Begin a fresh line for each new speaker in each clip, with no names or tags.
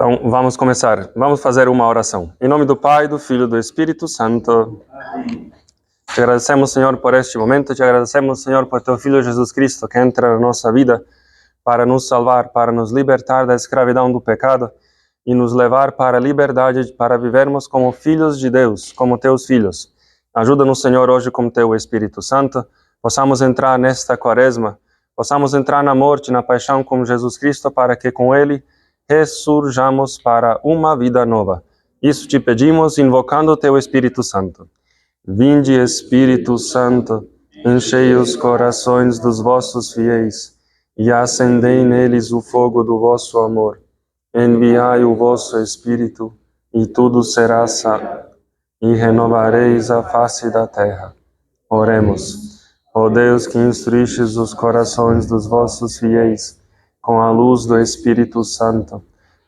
Então, vamos começar. Vamos fazer uma oração. Em nome do Pai, do Filho e do Espírito Santo. Amém. Te agradecemos, Senhor, por este momento. Te agradecemos, Senhor, por Teu Filho Jesus Cristo, que entra na nossa vida para nos salvar, para nos libertar da escravidão do pecado e nos levar para a liberdade, para vivermos como filhos de Deus, como Teus filhos. Ajuda-nos, Senhor, hoje com Teu Espírito Santo, possamos entrar nesta quaresma, possamos entrar na morte, na paixão com Jesus Cristo, para que com Ele ressurjamos para uma vida nova. Isso te pedimos, invocando o Teu Espírito Santo. Vinde, Espírito Santo, enchei os corações dos vossos fiéis e acendei neles o fogo do vosso amor. Enviai o vosso Espírito, e tudo será salvo, e renovareis a face da terra. Oremos. Ó Deus, que instruistes os corações dos vossos fiéis com a luz do Espírito Santo,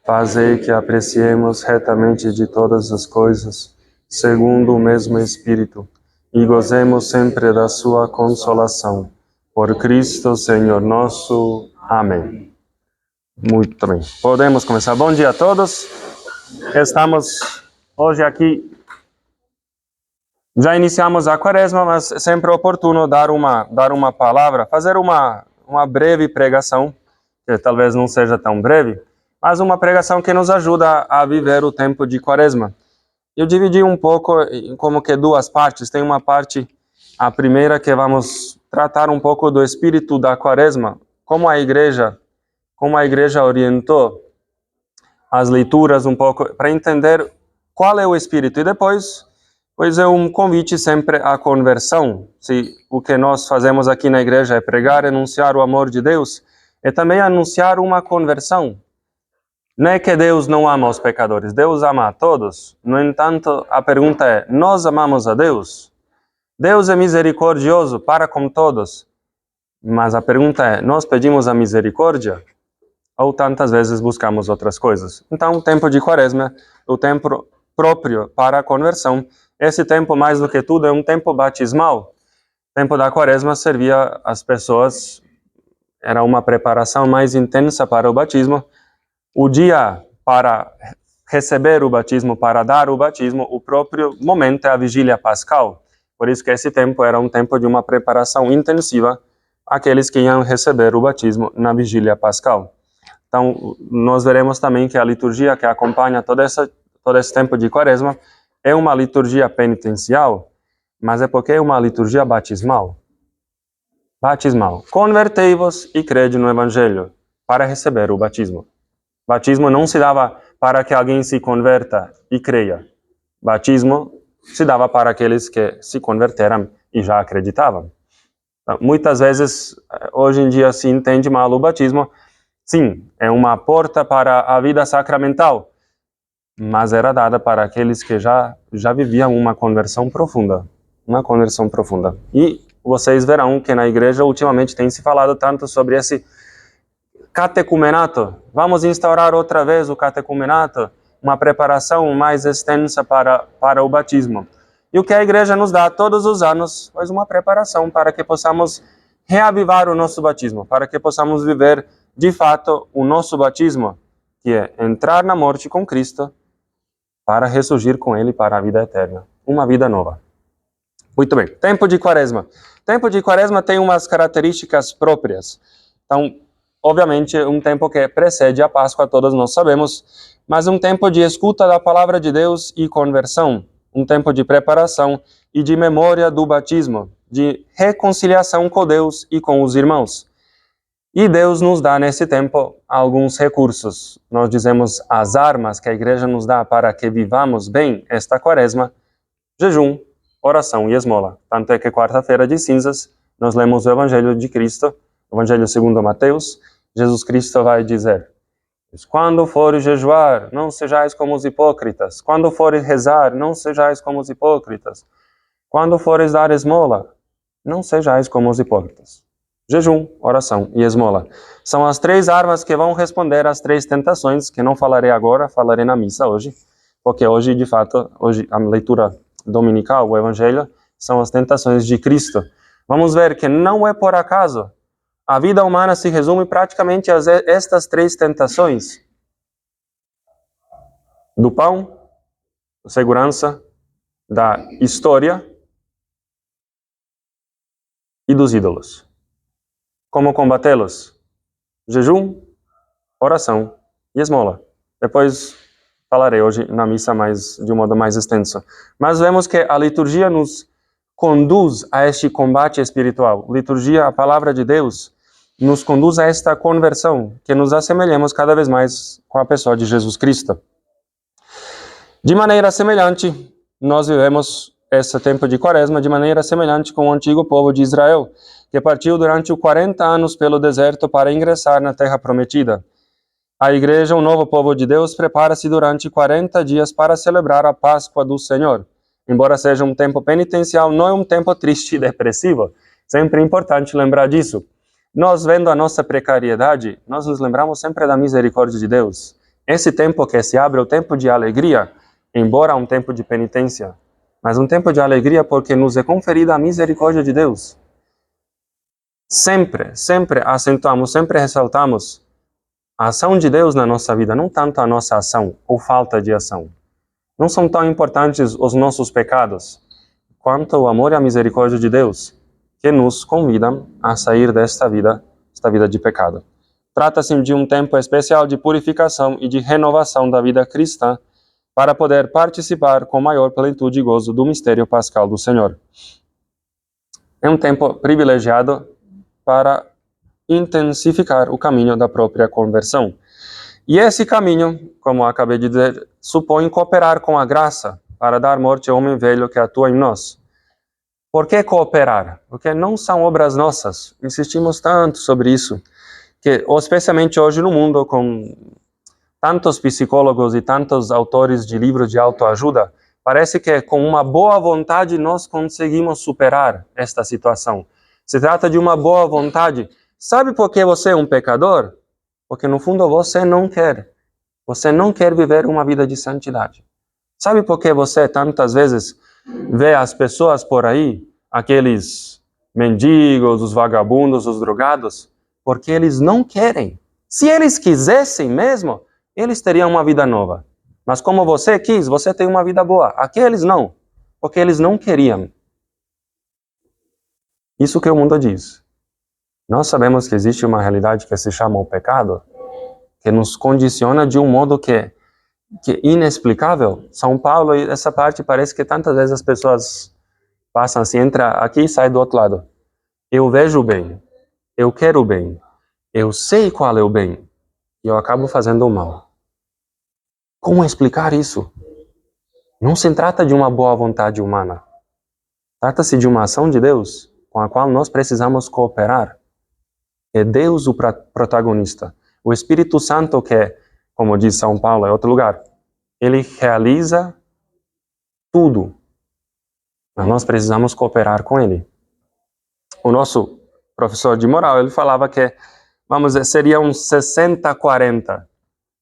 fazei que apreciemos retamente de todas as coisas, segundo o mesmo Espírito, e gozemos sempre da sua consolação. Por Cristo, Senhor nosso. Amém. Muito bem. Podemos começar. Bom dia a todos. Estamos hoje aqui. Já iniciamos a quaresma, mas é sempre oportuno dar uma palavra, fazer uma breve pregação, que talvez não seja tão breve, mas uma pregação que nos ajuda a viver o tempo de quaresma. Eu dividi um pouco em como que duas partes. Tem uma parte, a primeira, que vamos tratar um pouco do espírito da quaresma, como a igreja orientou as leituras um pouco, para entender qual é o espírito. E depois, pois é um convite sempre à conversão. Se o que nós fazemos aqui na igreja é pregar, anunciar o amor de Deus, é também anunciar uma conversão. Não é que Deus não ama os pecadores, Deus ama a todos. No entanto, a pergunta é, nós amamos a Deus? Deus é misericordioso para com todos. Mas a pergunta é, nós pedimos a misericórdia? Ou tantas vezes buscamos outras coisas? Então, o tempo de quaresma, o tempo próprio para a conversão, esse tempo, mais do que tudo, é um tempo batismal. O tempo da quaresma servia às pessoas, era uma preparação mais intensa para o batismo. O dia para receber o batismo, para dar o batismo, o próprio momento é a vigília pascal. Por isso que esse tempo era um tempo de uma preparação intensiva àqueles que iam receber o batismo na vigília pascal. Então, nós veremos também que a liturgia que acompanha todo esse tempo de quaresma é uma liturgia penitencial, mas é porque é uma liturgia batismal. Batismal. Convertei-vos e crede no Evangelho para receber o batismo. Batismo não se dava para que alguém se converta e creia. Batismo se dava para aqueles que se converteram e já acreditavam. Então, muitas vezes, hoje em dia, se entende mal o batismo. Sim, é uma porta para a vida sacramental, mas era dada para aqueles que já viviam uma conversão profunda. Uma conversão profunda. E vocês verão que na igreja ultimamente tem se falado tanto sobre esse catecumenato. Vamos instaurar outra vez o catecumenato, uma preparação mais extensa para o batismo. E o que a igreja nos dá todos os anos, pois uma preparação para que possamos reavivar o nosso batismo, para que possamos viver de fato o nosso batismo, que é entrar na morte com Cristo para ressurgir com Ele para a vida eterna, uma vida nova. Muito bem, tempo de quaresma. Tempo de quaresma tem umas características próprias. Então, obviamente, um tempo que precede a Páscoa, todos nós sabemos, mas um tempo de escuta da palavra de Deus e conversão, um tempo de preparação e de memória do batismo, de reconciliação com Deus e com os irmãos. E Deus nos dá nesse tempo alguns recursos. Nós dizemos as armas que a igreja nos dá para que vivamos bem esta quaresma: jejum, oração e esmola. Tanto é que quarta-feira de cinzas nós lemos o Evangelho de Cristo, Evangelho segundo Mateus. Jesus Cristo vai dizer: quando fores jejuar, não sejais como os hipócritas. Quando fores rezar, não sejais como os hipócritas. Quando fores dar esmola, não sejais como os hipócritas. Jejum, oração e esmola. São as três armas que vão responder às três tentações, que não falarei agora, falarei na missa hoje, porque hoje, de fato, a leitura dominical, o Evangelho, são as tentações de Cristo. Vamos ver que não é por acaso. A vida humana se resume praticamente a estas três tentações. do pão, segurança, da história e dos ídolos. Como combatê-los? Jejum, oração e esmola. Depois falarei hoje na missa de um modo mais extenso. Mas vemos que a liturgia nos conduz a este combate espiritual. Liturgia, a palavra de Deus, nos conduz a esta conversão, que nos assemelhemos cada vez mais com a pessoa de Jesus Cristo. De maneira semelhante, nós vivemos esse tempo de Quaresma de maneira semelhante com o antigo povo de Israel, que partiu durante 40 anos pelo deserto para ingressar na Terra Prometida. A igreja, o novo povo de Deus, prepara-se durante 40 dias para celebrar a Páscoa do Senhor. Embora seja um tempo penitencial, não é um tempo triste e depressivo. Sempre é importante lembrar disso. Nós, vendo a nossa precariedade, nós nos lembramos sempre da misericórdia de Deus. Esse tempo que se abre é o tempo de alegria, embora um tempo de penitência. Mas um tempo de alegria porque nos é conferida a misericórdia de Deus. Sempre acentuamos, sempre ressaltamos a ação de Deus na nossa vida, não tanto a nossa ação ou falta de ação. Não são tão importantes os nossos pecados, quanto o amor e a misericórdia de Deus, que nos convidam a sair desta vida de pecado. Trata-se de um tempo especial de purificação e de renovação da vida cristã, para poder participar com maior plenitude e gozo do mistério pascal do Senhor. É um tempo privilegiado para intensificar o caminho da própria conversão. E esse caminho, como acabei de dizer, supõe cooperar com a graça para dar morte ao homem velho que atua em nós. Por que cooperar? Porque não são obras nossas. Insistimos tanto sobre isso, que especialmente hoje no mundo, com tantos psicólogos e tantos autores de livros de autoajuda, parece que com uma boa vontade nós conseguimos superar esta situação. Se trata de uma boa vontade. Sabe por que você é um pecador? Porque no fundo você não quer. Você não quer viver uma vida de santidade. Sabe por que você tantas vezes vê as pessoas por aí, aqueles mendigos, os vagabundos, os drogados? Porque eles não querem. Se eles quisessem mesmo, eles teriam uma vida nova. Mas como você quis, você tem uma vida boa. Aqueles não, porque eles não queriam. Isso que o mundo diz. Nós sabemos que existe uma realidade que se chama o pecado, que nos condiciona de um modo que é inexplicável. São Paulo, e essa parte parece que tantas vezes as pessoas passam assim, entra aqui e sai do outro lado. Eu vejo o bem, eu quero o bem, eu sei qual é o bem, e eu acabo fazendo o mal. Como explicar isso? Não se trata de uma boa vontade humana. Trata-se de uma ação de Deus com a qual nós precisamos cooperar. É Deus o protagonista. O Espírito Santo que, como diz São Paulo, é outro lugar. Ele realiza tudo. Mas nós precisamos cooperar com ele. O nosso professor de moral, ele falava que, vamos dizer, seria um 60-40.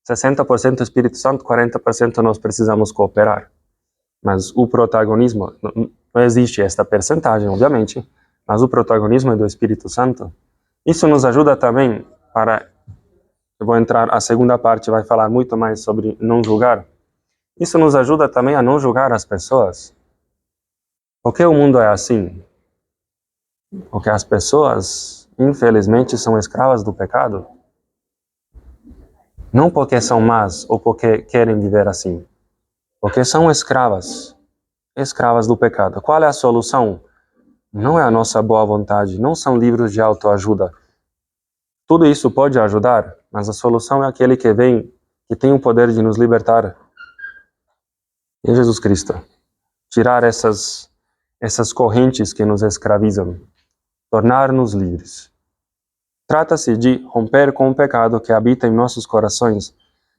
60% Espírito Santo, 40% nós precisamos cooperar. Mas o protagonismo, não existe esta percentagem, obviamente, mas o protagonismo é do Espírito Santo. Isso nos ajuda também eu vou entrar, a segunda parte vai falar muito mais sobre não julgar. Isso nos ajuda também a não julgar as pessoas. Porque o mundo é assim? Porque as pessoas, infelizmente, são escravas do pecado. Não porque são más ou porque querem viver assim. Porque são escravas do pecado. Qual é a solução? Não é a nossa boa vontade, não são livros de autoajuda. Tudo isso pode ajudar, mas a solução é aquele que vem, que tem o poder de nos libertar. É Jesus Cristo. Tirar essas correntes que nos escravizam. Tornar-nos livres. Trata-se de romper com o pecado que habita em nossos corações,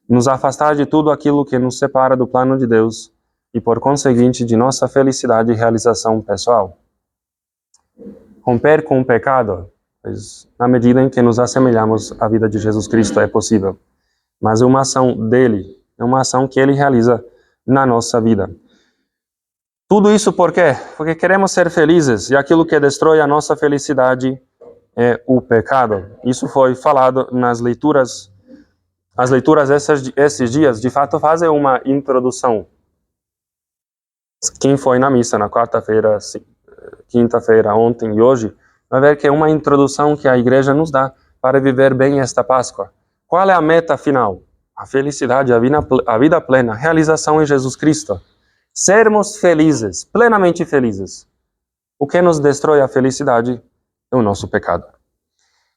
nos afastar de tudo aquilo que nos separa do plano de Deus e, por conseguinte, de nossa felicidade e realização pessoal. Romper com o pecado, pois na medida em que nos assemelhamos à vida de Jesus Cristo é possível, mas é uma ação dele, é uma ação que ele realiza na nossa vida. Tudo isso por quê? Porque queremos ser felizes e aquilo que destrói a nossa felicidade é o pecado. Isso foi falado nas leituras As leituras esses dias, de fato, fazem uma introdução. Quem foi na missa na quarta-feira, quinta-feira, ontem e hoje, vai ver que é uma introdução que a igreja nos dá para viver bem esta Páscoa. Qual é a meta final? A felicidade, a vida plena, a realização em Jesus Cristo. Sermos felizes, plenamente felizes. O que nos destrói a felicidade é o nosso pecado.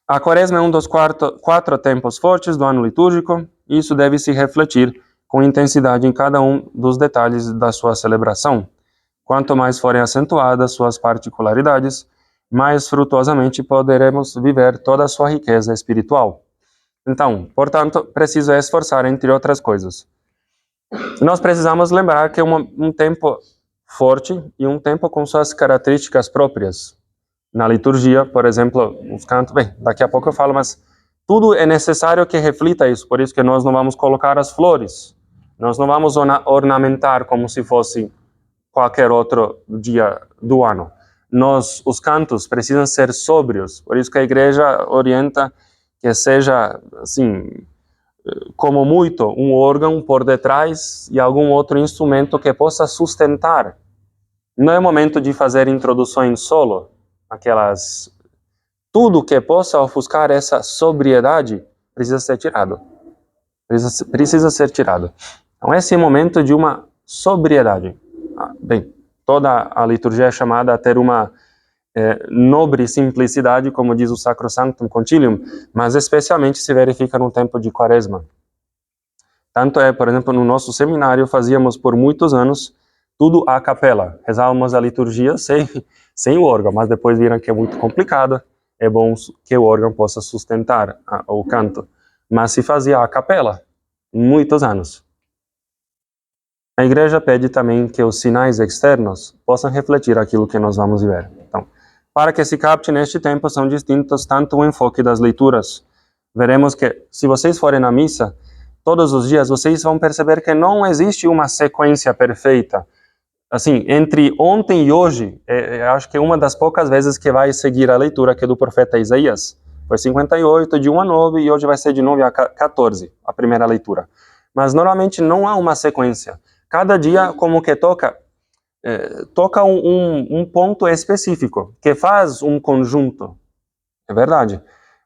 A Quaresma é um dos quatro tempos fortes do ano litúrgico, e isso deve se refletir com intensidade em cada um dos detalhes da sua celebração. Quanto mais forem acentuadas suas particularidades, mais frutuosamente poderemos viver toda a sua riqueza espiritual. Então, portanto, preciso esforçar, entre outras coisas. Nós precisamos lembrar que é um tempo forte e um tempo com suas características próprias. Na liturgia, por exemplo, os cantos, bem, daqui a pouco eu falo, mas tudo é necessário que reflita isso, por isso que nós não vamos colocar as flores, nós não vamos ornamentar como se fosse qualquer outro dia do ano. Os cantos precisam ser sóbrios, por isso que a igreja orienta que seja, assim, como muito, um órgão por detrás e algum outro instrumento que possa sustentar. Não é momento de fazer introduções solo, tudo que possa ofuscar essa sobriedade precisa ser tirado. Precisa ser tirado. Então esse é o momento de uma sobriedade. Bem, toda a liturgia é chamada a ter uma nobre simplicidade, como diz o Sacrosanctum Concilium, mas especialmente se verifica no tempo de Quaresma. Tanto é, por exemplo, no nosso seminário fazíamos por muitos anos tudo a capela. Rezávamos a liturgia sem o órgão, mas depois viram que é muito complicado, é bom que o órgão possa sustentar o canto. Mas se fazia a capela, muitos anos. A igreja pede também que os sinais externos possam refletir aquilo que nós vamos ver. Então, para que se capte neste tempo, são distintos tanto o enfoque das leituras. Veremos que, se vocês forem na missa, todos os dias, vocês vão perceber que não existe uma sequência perfeita. Assim, entre ontem e hoje, acho que é uma das poucas vezes que vai seguir a leitura que é do profeta Isaías. Foi 58, de 1 a 9, e hoje vai ser de 9 a 14, a primeira leitura. Mas normalmente não há uma sequência. Cada dia, como que toca um ponto específico, que faz um conjunto. É verdade.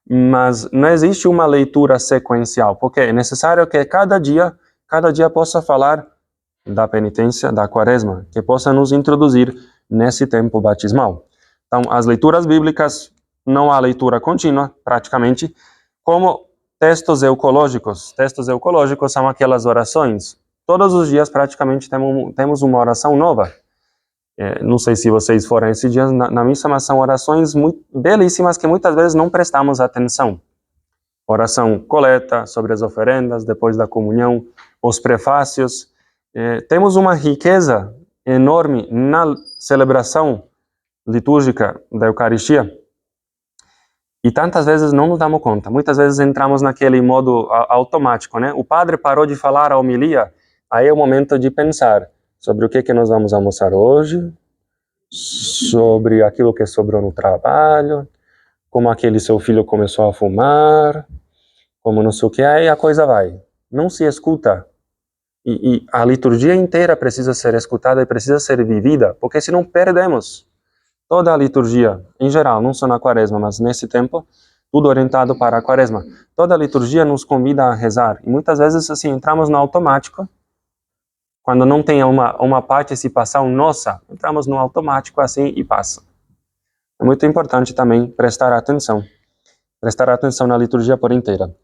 Mas não existe uma leitura sequencial, porque é necessário que cada dia possa falar da penitência, da Quaresma, que possa nos introduzir nesse tempo batismal. Então, as leituras bíblicas, não há leitura contínua, praticamente, como textos eucológicos. Textos eucológicos são aquelas orações. Todos os dias, praticamente, temos uma oração nova. Não sei se vocês foram esses dias na missa, mas são orações muito belíssimas que muitas vezes não prestamos atenção. Oração coleta, sobre as oferendas, depois da comunhão, os prefácios. Temos uma riqueza enorme na celebração litúrgica da Eucaristia e tantas vezes não nos damos conta. Muitas vezes entramos naquele modo automático, né? O padre parou de falar a homilia, aí é o momento de pensar sobre o que nós vamos almoçar hoje, sobre aquilo que sobrou no trabalho, como aquele seu filho começou a fumar, como não sei o que, aí a coisa vai. Não se escuta. E a liturgia inteira precisa ser escutada e precisa ser vivida, porque senão perdemos toda a liturgia, em geral, não só na Quaresma, mas nesse tempo, tudo orientado para a Quaresma. Toda a liturgia nos convida a rezar, e muitas vezes, assim, entramos no automático, quando não tem uma participação nossa, entramos no automático assim e passa. É muito importante também prestar atenção na liturgia por inteira.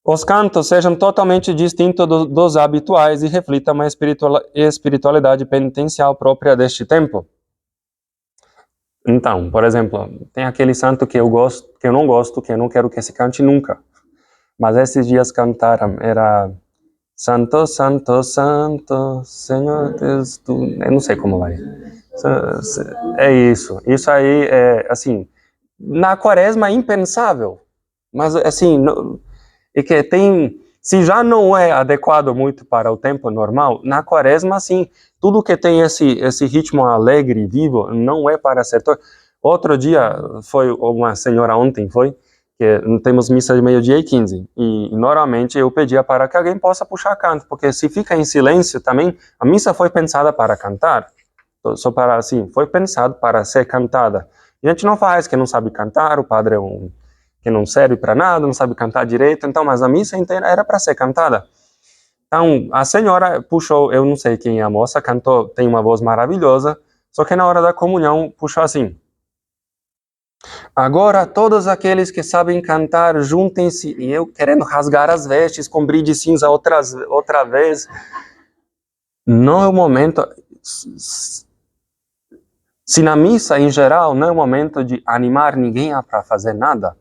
Os cantos sejam totalmente distintos dos habituais e reflitam uma espiritualidade penitencial própria deste tempo. Então, por exemplo, tem aquele santo que eu não gosto, que eu não quero que se cante nunca. Mas esses dias cantaram, era Santo, Santo, Santo, Senhor Deus, eu não sei como vai. É isso. Isso aí é, assim, na Quaresma é impensável. Mas, assim, e que se já não é adequado muito para o tempo normal, na Quaresma, assim, tudo que tem esse ritmo alegre e vivo não é para ser... Outro dia, foi uma senhora ontem, que temos missa de 12h15, e normalmente eu pedia para que alguém possa puxar canto, porque se fica em silêncio também, a missa foi pensada para cantar, só para assim, foi pensado para ser cantada. A gente não faz que não sabe cantar, o padre é que não serve para nada, não sabe cantar direito, então, mas a missa inteira era para ser cantada. Então, a senhora puxou, eu não sei quem é a moça, cantou, tem uma voz maravilhosa, só que na hora da comunhão puxou assim: agora todos aqueles que sabem cantar, juntem-se. E eu querendo rasgar as vestes com brilho de cinza outra vez. Não é o momento. Se na missa em geral não é o momento de animar ninguém para fazer nada,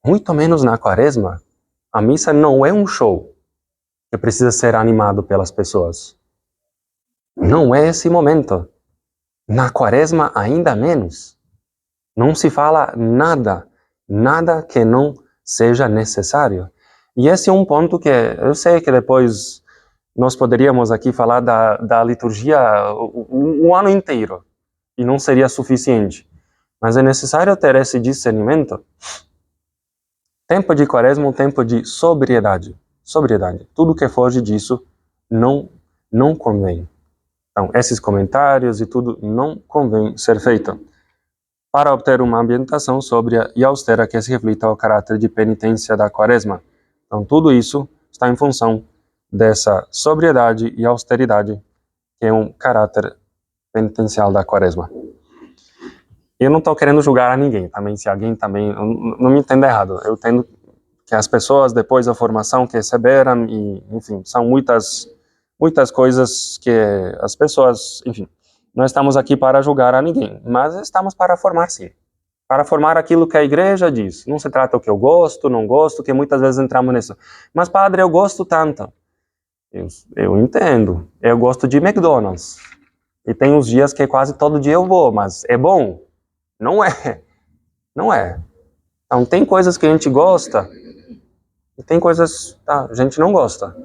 muito menos na quaresma, a missa não é um show que precisa ser animado pelas pessoas. Não é esse momento. Na quaresma ainda menos. Não se fala nada que não seja necessário. E esse é um ponto que eu sei que depois nós poderíamos aqui falar da liturgia o ano inteiro, e não seria suficiente. Mas é necessário ter esse discernimento. Tempo de quaresma é um tempo de sobriedade. Sobriedade. Tudo que foge disso não convém. Então, esses comentários e tudo não convém ser feito, para obter uma ambientação sóbria e austera que se reflita ao caráter de penitência da quaresma. Então, tudo isso está em função dessa sobriedade e austeridade, que é um caráter penitencial da quaresma. Eu não estou querendo julgar a ninguém, também, se alguém também, não me entenda errado, eu entendo que as pessoas, depois da formação que receberam, e, enfim, são muitas coisas que as pessoas, enfim, não estamos aqui para julgar a ninguém, mas estamos para formar, sim. Para formar aquilo que a igreja diz. Não se trata o que eu gosto, não gosto, que muitas vezes entramos nisso. Mas, padre, eu gosto tanto. Eu entendo. Eu gosto de McDonald's. E tem uns dias que quase todo dia eu vou, mas é bom? Não é. Não é. Então, tem coisas que a gente gosta e tem coisas que a gente não gosta.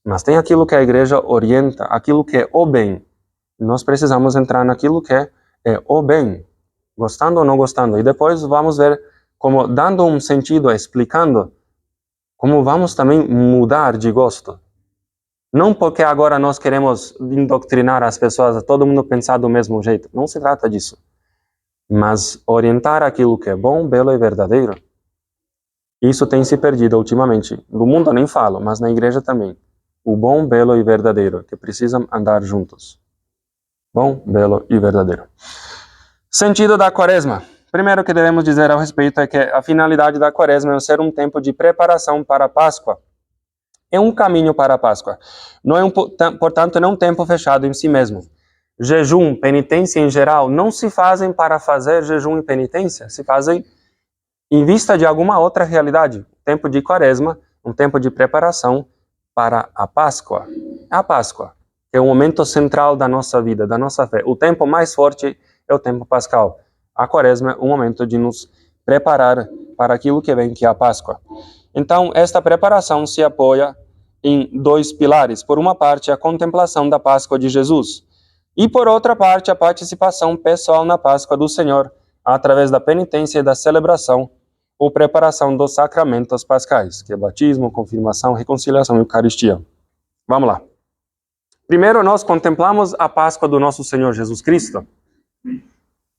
Mas tem aquilo que a igreja orienta, aquilo que é o bem. Nós precisamos entrar naquilo que é o bem, gostando ou não gostando. E depois vamos ver como, dando um sentido, explicando, como vamos também mudar de gosto. Não porque agora nós queremos indoctrinar as pessoas a todo mundo pensar do mesmo jeito. Não se trata disso. Mas orientar aquilo que é bom, belo e verdadeiro. Isso tem se perdido ultimamente. No mundo eu nem falo, mas na igreja também. O bom, belo e verdadeiro, que precisam andar juntos. Bom, belo e verdadeiro. Sentido da quaresma. Primeiro que devemos dizer ao respeito é que a finalidade da quaresma é ser um tempo de preparação para a Páscoa. É um caminho para a Páscoa. Não é portanto, não é um tempo fechado em si mesmo. Jejum, penitência em geral, não se fazem para fazer jejum e penitência, se fazem em vista de alguma outra realidade. Tempo de quaresma, um tempo de preparação para a Páscoa. A Páscoa é o momento central da nossa vida, da nossa fé. O tempo mais forte é o tempo pascal. A quaresma é um momento de nos preparar para aquilo que vem, que é a Páscoa. Então, esta preparação se apoia em dois pilares. Por uma parte, a contemplação da Páscoa de Jesus. E por outra parte, a participação pessoal na Páscoa do Senhor, através da penitência e da celebração, ou preparação dos sacramentos pascais, que é batismo, confirmação, reconciliação e Eucaristia. Vamos lá. Primeiro, nós contemplamos a Páscoa do nosso Senhor Jesus Cristo.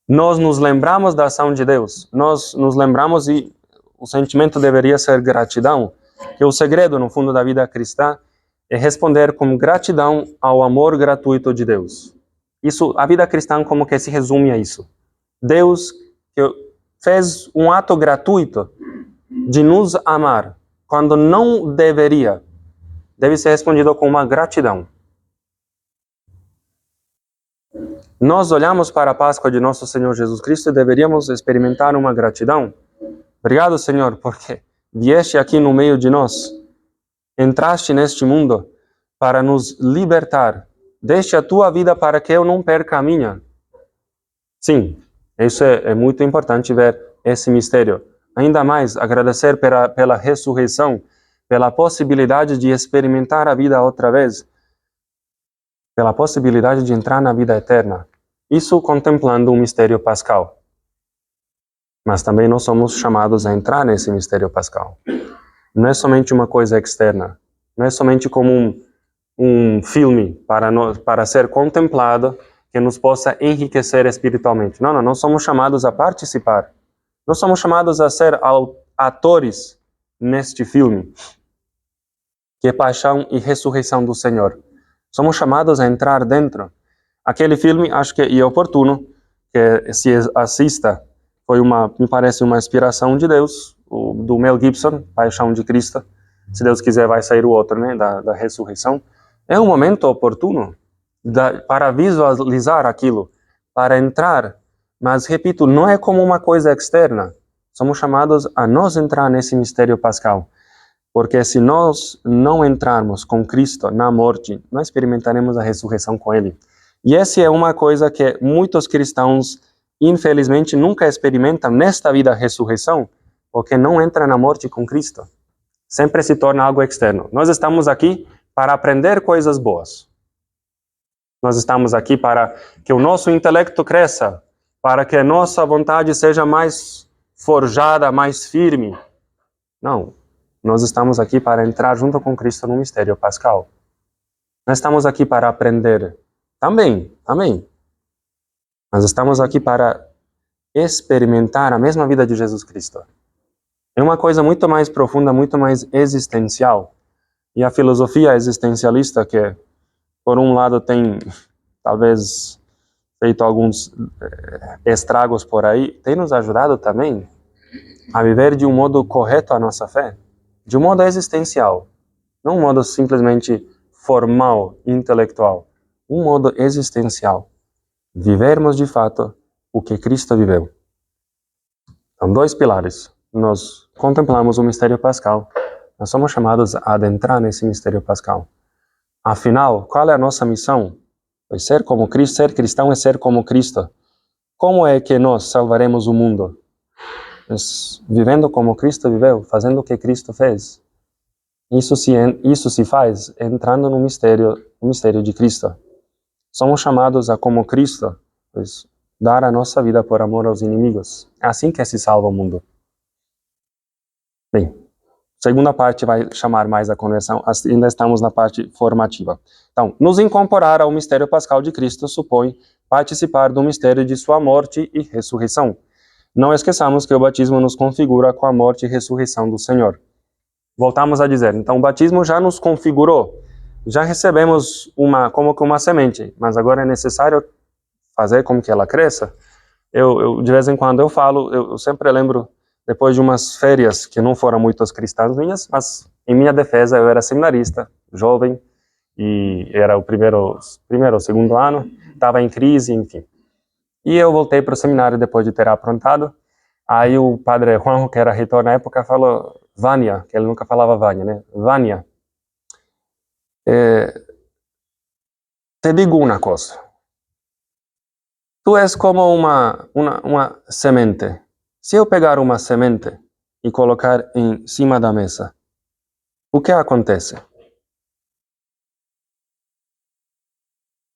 Nós nos lembramos da ação de Deus. Nós nos lembramos, e o sentimento deveria ser gratidão, que o segredo, no fundo, da vida cristã é responder com gratidão ao amor gratuito de Deus. Isso, a vida cristã como que se resume a isso. Deus que fez um ato gratuito de nos amar, quando não deveria, deve ser respondido com uma gratidão. Nós olhamos para a Páscoa de nosso Senhor Jesus Cristo e deveríamos experimentar uma gratidão. Obrigado, Senhor, porque vieste aqui no meio de nós, entraste neste mundo para nos libertar. Deste a tua vida para que eu não perca a minha. Sim, isso é muito importante ver esse mistério. Ainda mais agradecer pela ressurreição, pela possibilidade de experimentar a vida outra vez, pela possibilidade de entrar na vida eterna. Isso contemplando um mistério pascal. Mas também nós somos chamados a entrar nesse mistério pascal. Não é somente uma coisa externa. Não é somente como um filme para ser contemplado que nos possa enriquecer espiritualmente. Não, nós somos chamados a participar. Nós somos chamados a ser atores neste filme, que é paixão e ressurreição do Senhor. Somos chamados a entrar dentro. Aquele filme, acho que é oportuno que se assista. Me parece uma inspiração de Deus, do Mel Gibson, Paixão de Cristo. Se Deus quiser, vai sair o outro, né, da ressurreição. É um momento oportuno para visualizar aquilo, para entrar. Mas, repito, não é como uma coisa externa. Somos chamados a nós entrar nesse mistério pascal. Porque se nós não entrarmos com Cristo na morte, não experimentaremos a ressurreição com Ele. E essa é uma coisa que muitos cristãos, infelizmente, nunca experimentam nesta vida a ressurreição, porque não entram na morte com Cristo. Sempre se torna algo externo. Nós estamos aqui para aprender coisas boas. Nós estamos aqui para que o nosso intelecto cresça, para que a nossa vontade seja mais forjada, mais firme. Não. Nós estamos aqui para entrar junto com Cristo no mistério pascal. Nós estamos aqui para aprender. Também. Mas estamos aqui para experimentar a mesma vida de Jesus Cristo. É uma coisa muito mais profunda, muito mais existencial. E a filosofia existencialista, que por um lado tem talvez feito alguns estragos por aí, tem nos ajudado também a viver de um modo correto a nossa fé. De um modo existencial. Não um modo simplesmente formal, intelectual. Um modo existencial. Vivermos de fato o que Cristo viveu. São dois pilares. Nós contemplamos o mistério pascal. Nós somos chamados a adentrar nesse mistério pascal. Afinal, qual é a nossa missão? Pois ser como Cristo, ser cristão é ser como Cristo. Como é que nós salvaremos o mundo? Vivendo como Cristo viveu, fazendo o que Cristo fez. Isso se faz entrando no mistério de Cristo. Somos chamados a, como Cristo, pois, dar a nossa vida por amor aos inimigos. É assim que se salva o mundo. Bem, a segunda parte vai chamar mais a conversão, ainda estamos na parte formativa. Então, nos incorporar ao mistério pascal de Cristo supõe participar do mistério de sua morte e ressurreição. Não esqueçamos que o batismo nos configura com a morte e ressurreição do Senhor. Voltamos a dizer, então o batismo já nos configurou, já recebemos como que uma semente, mas agora é necessário fazer com que ela cresça. Eu de vez em quando eu falo, eu sempre lembro, depois de umas férias que não foram muitos cristãos minhas, mas em minha defesa eu era seminarista, jovem, e era o primeiro ou segundo ano, estava em crise, enfim. E eu voltei para o seminário depois de ter aprontado. Aí o padre Juanjo, que era reitor na época, falou, Vânia, que ele nunca falava Vânia, né? Vânia, te digo uma coisa. Tu és como uma semente. Se eu pegar uma semente e colocar em cima da mesa, o que acontece?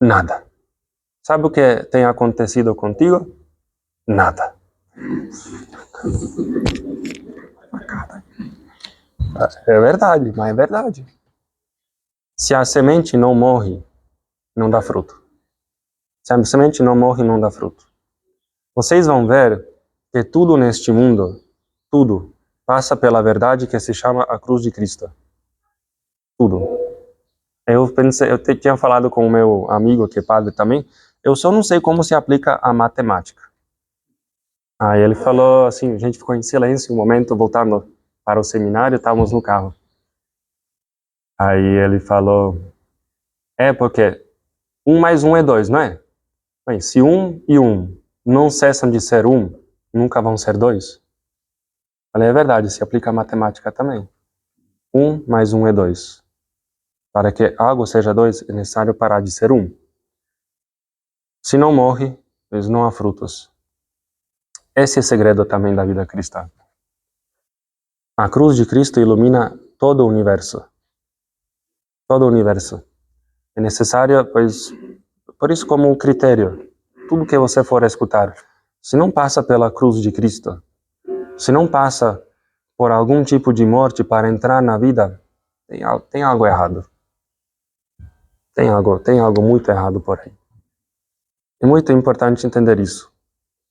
Nada. Sabe o que tem acontecido contigo? Nada. É verdade, mas é verdade. Se a semente não morre, não dá fruto. Se a semente não morre, não dá fruto. Vocês vão ver que tudo neste mundo, tudo, passa pela verdade que se chama a cruz de Cristo. Tudo. Eu tinha falado com o meu amigo, que é padre também, eu só não sei como se aplica a matemática. Aí ele falou assim, a gente ficou em silêncio um momento, voltando para o seminário, estávamos no carro. Aí ele falou, porque 1 mais 1 é 2, não é? Bem, se 1 e 1 não cessam de ser 1, nunca vão ser 2. Falei, é verdade, se aplica a matemática também. 1 mais 1 é 2. Para que algo seja 2, é necessário parar de ser 1. Se não morre, pois não há frutos. Esse é o segredo também da vida cristã. A cruz de Cristo ilumina todo o universo. Todo o universo. É necessário, pois, por isso como um critério, tudo que você for escutar, se não passa pela cruz de Cristo, se não passa por algum tipo de morte para entrar na vida, tem algo errado. Tem algo muito errado por aí. É muito importante entender isso.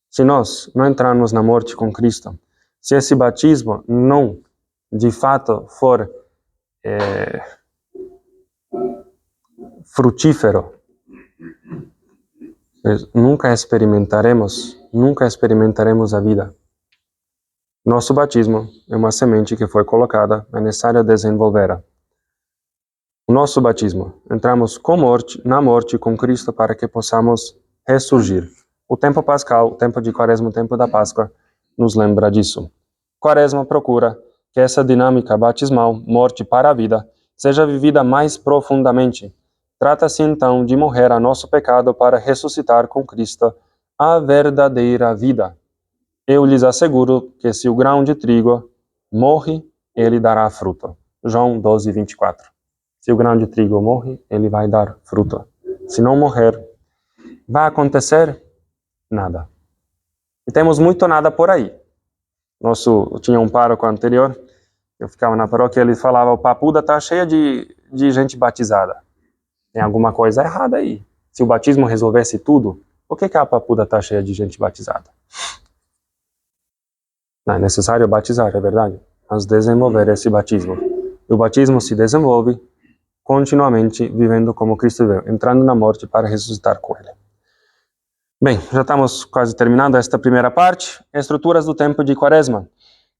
Se nós não entrarmos na morte com Cristo, se esse batismo não, de fato, for frutífero, nunca experimentaremos a vida. Nosso batismo é uma semente que foi colocada, é necessário desenvolver. O nosso batismo, entramos na morte com Cristo para que possamos ressurgir. O tempo pascal, o tempo de Quaresma, o tempo da Páscoa, nos lembra disso. Quaresma procura que essa dinâmica batismal, morte para a vida, seja vivida mais profundamente. Trata-se então de morrer a nosso pecado para ressuscitar com Cristo a verdadeira vida. Eu lhes asseguro que se o grão de trigo morre, ele dará fruto. João 12, 24. Se o grão de trigo morre, ele vai dar fruto. Se não morrer, vai acontecer nada. E temos muito nada por aí. Eu tinha um pároco anterior, eu ficava na paróquia, ele falava, o Papuda está cheia de gente batizada. Tem alguma coisa errada aí. Se o batismo resolvesse tudo, por que a Papuda está cheia de gente batizada? Não é necessário batizar, é verdade, mas desenvolver esse batismo. E o batismo se desenvolve continuamente vivendo como Cristo viveu, entrando na morte para ressuscitar com Ele. Bem, já estamos quase terminando esta primeira parte. Estruturas do tempo de Quaresma.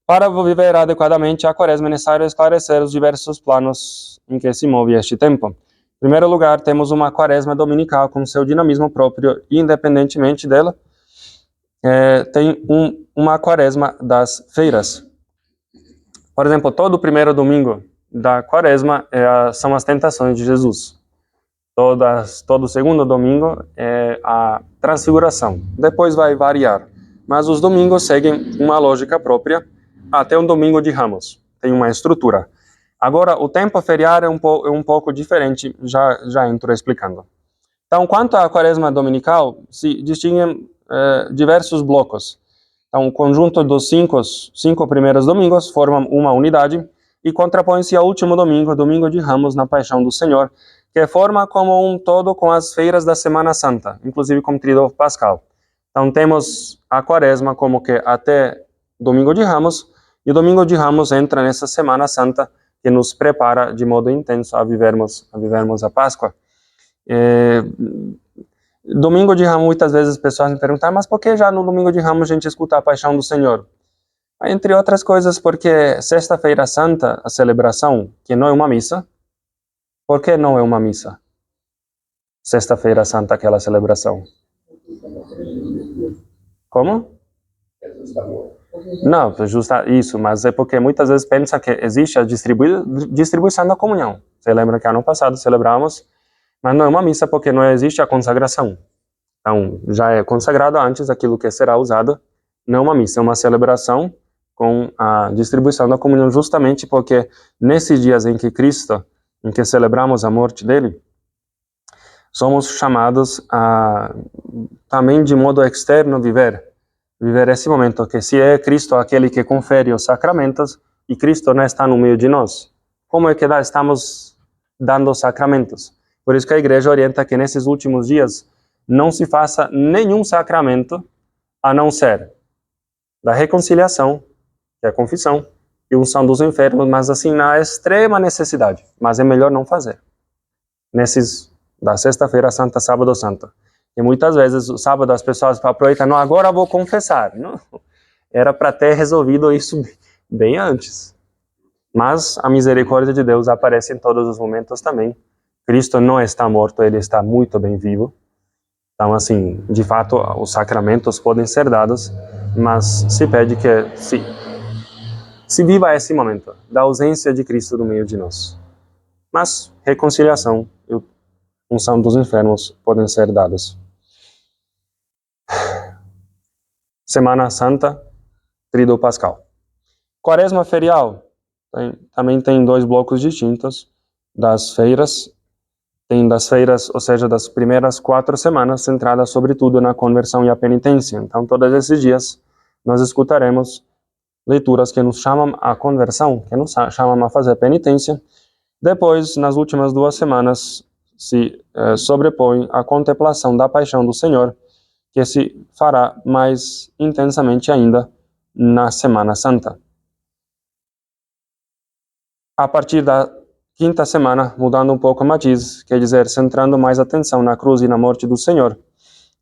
Para viver adequadamente a Quaresma é necessário esclarecer os diversos planos em que se move este tempo. Em primeiro lugar, temos uma Quaresma dominical com seu dinamismo próprio, independentemente dela. Tem uma Quaresma das feiras. Por exemplo, todo o primeiro domingo da Quaresma são as tentações de Jesus. Todo segundo domingo é a transfiguração. Depois vai variar. Mas os domingos seguem uma lógica própria até o domingo de Ramos. Tem uma estrutura. Agora, o tempo feriado é um pouco diferente, já entro explicando. Então, quanto à Quaresma dominical, se distinguem diversos blocos. Então, o conjunto dos cinco primeiros domingos formam uma unidade e contrapõe-se ao último domingo, domingo de Ramos, na Paixão do Senhor, que forma como um todo com as feiras da Semana Santa, inclusive com o tríduo pascal. Então, temos a Quaresma como que até domingo de Ramos, e o domingo de Ramos entra nessa Semana Santa que nos prepara de modo intenso a vivermos a Páscoa. Domingo de Ramos, muitas vezes as pessoas me perguntam, mas por que já no domingo de Ramos a gente escuta a Paixão do Senhor? Entre outras coisas, porque Sexta-feira Santa, a celebração, que não é uma missa. Por que não é uma missa? Sexta-feira Santa, aquela celebração. Como? Não, isso, mas é porque muitas vezes pensa que existe a distribuição da comunhão. Você lembra que ano passado celebramos, mas não é uma missa porque não existe a consagração. Então, já é consagrado antes aquilo que será usado, não é uma missa, é uma celebração com a distribuição da comunhão, justamente porque nesses dias em que celebramos a morte dele, somos chamados a também de modo externo viver esse momento, que se é Cristo aquele que confere os sacramentos e Cristo não está no meio de nós, como é que estamos dando os sacramentos? Por isso que a igreja orienta que nesses últimos dias não se faça nenhum sacramento a não ser da reconciliação, que é a confissão, e unção dos enfermos, mas assim na extrema necessidade, mas é melhor não fazer. Da Sexta-feira Santa, Sábado Santo. E muitas vezes, o sábado, as pessoas aproveitam, não, agora vou confessar. Não, era para ter resolvido isso bem antes. Mas a misericórdia de Deus aparece em todos os momentos também. Cristo não está morto, ele está muito bem vivo. Então, assim, de fato, os sacramentos podem ser dados, mas se pede que se viva esse momento da ausência de Cristo no meio de nós. Mas reconciliação e unção dos enfermos podem ser dados. Semana Santa, tríduo pascal. Quaresma ferial também tem dois blocos distintos das feiras. Tem das feiras, ou seja, das primeiras 4 semanas, centradas sobretudo na conversão e a penitência. Então, todos esses dias, nós escutaremos leituras que nos chamam à conversão, que nos chamam a fazer penitência. Depois, nas últimas 2 semanas, se sobrepõe a contemplação da paixão do Senhor, que se fará mais intensamente ainda na Semana Santa. A partir da 5ª semana, mudando um pouco o matiz, quer dizer, centrando mais atenção na cruz e na morte do Senhor.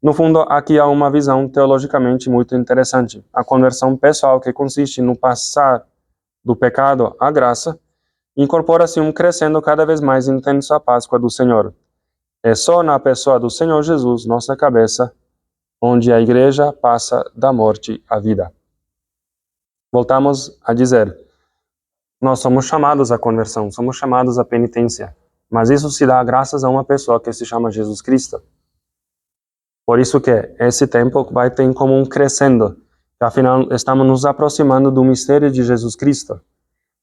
No fundo, aqui há uma visão teologicamente muito interessante. A conversão pessoal, que consiste no passar do pecado à graça, incorpora-se crescendo cada vez mais intenso à Páscoa do Senhor. É só na pessoa do Senhor Jesus, nossa cabeça, onde a igreja passa da morte à vida. Voltamos a dizer, nós somos chamados à conversão, somos chamados à penitência, mas isso se dá graças a uma pessoa que se chama Jesus Cristo. Por isso que esse tempo vai ter como crescendo, afinal estamos nos aproximando do mistério de Jesus Cristo.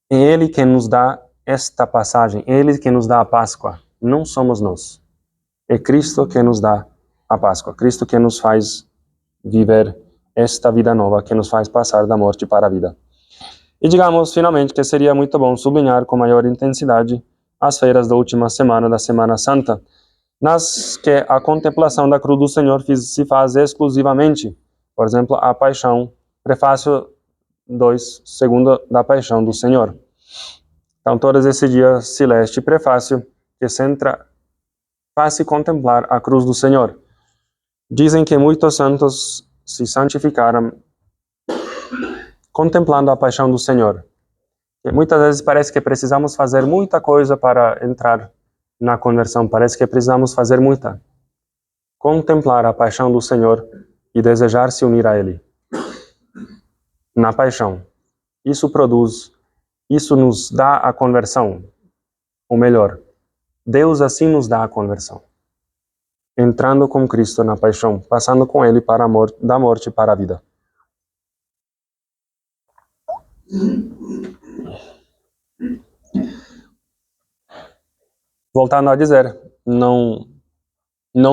É Ele que nos dá esta passagem, é Ele que nos dá a Páscoa, não somos nós. É Cristo que nos dá a Páscoa, Cristo que nos faz viver esta vida nova, que nos faz passar da morte para a vida. E digamos, finalmente, que seria muito bom sublinhar com maior intensidade as feiras da última semana da Semana Santa, nas que a contemplação da cruz do Senhor se faz exclusivamente. Por exemplo, a paixão, prefácio 2, segundo da paixão do Senhor. Então, todos esse dia celeste prefácio que centra, faz-se contemplar a cruz do Senhor. Dizem que muitos santos se santificaram contemplando a paixão do Senhor. E muitas vezes parece que precisamos fazer muita coisa para entrar na conversão, parece que precisamos fazer muita. Contemplar a paixão do Senhor e desejar se unir a Ele. Na paixão. Isso nos dá a conversão. Ou melhor, Deus assim nos dá a conversão. Entrando com Cristo na paixão, passando com Ele para a morte, da morte para a vida. Voltando a dizer, não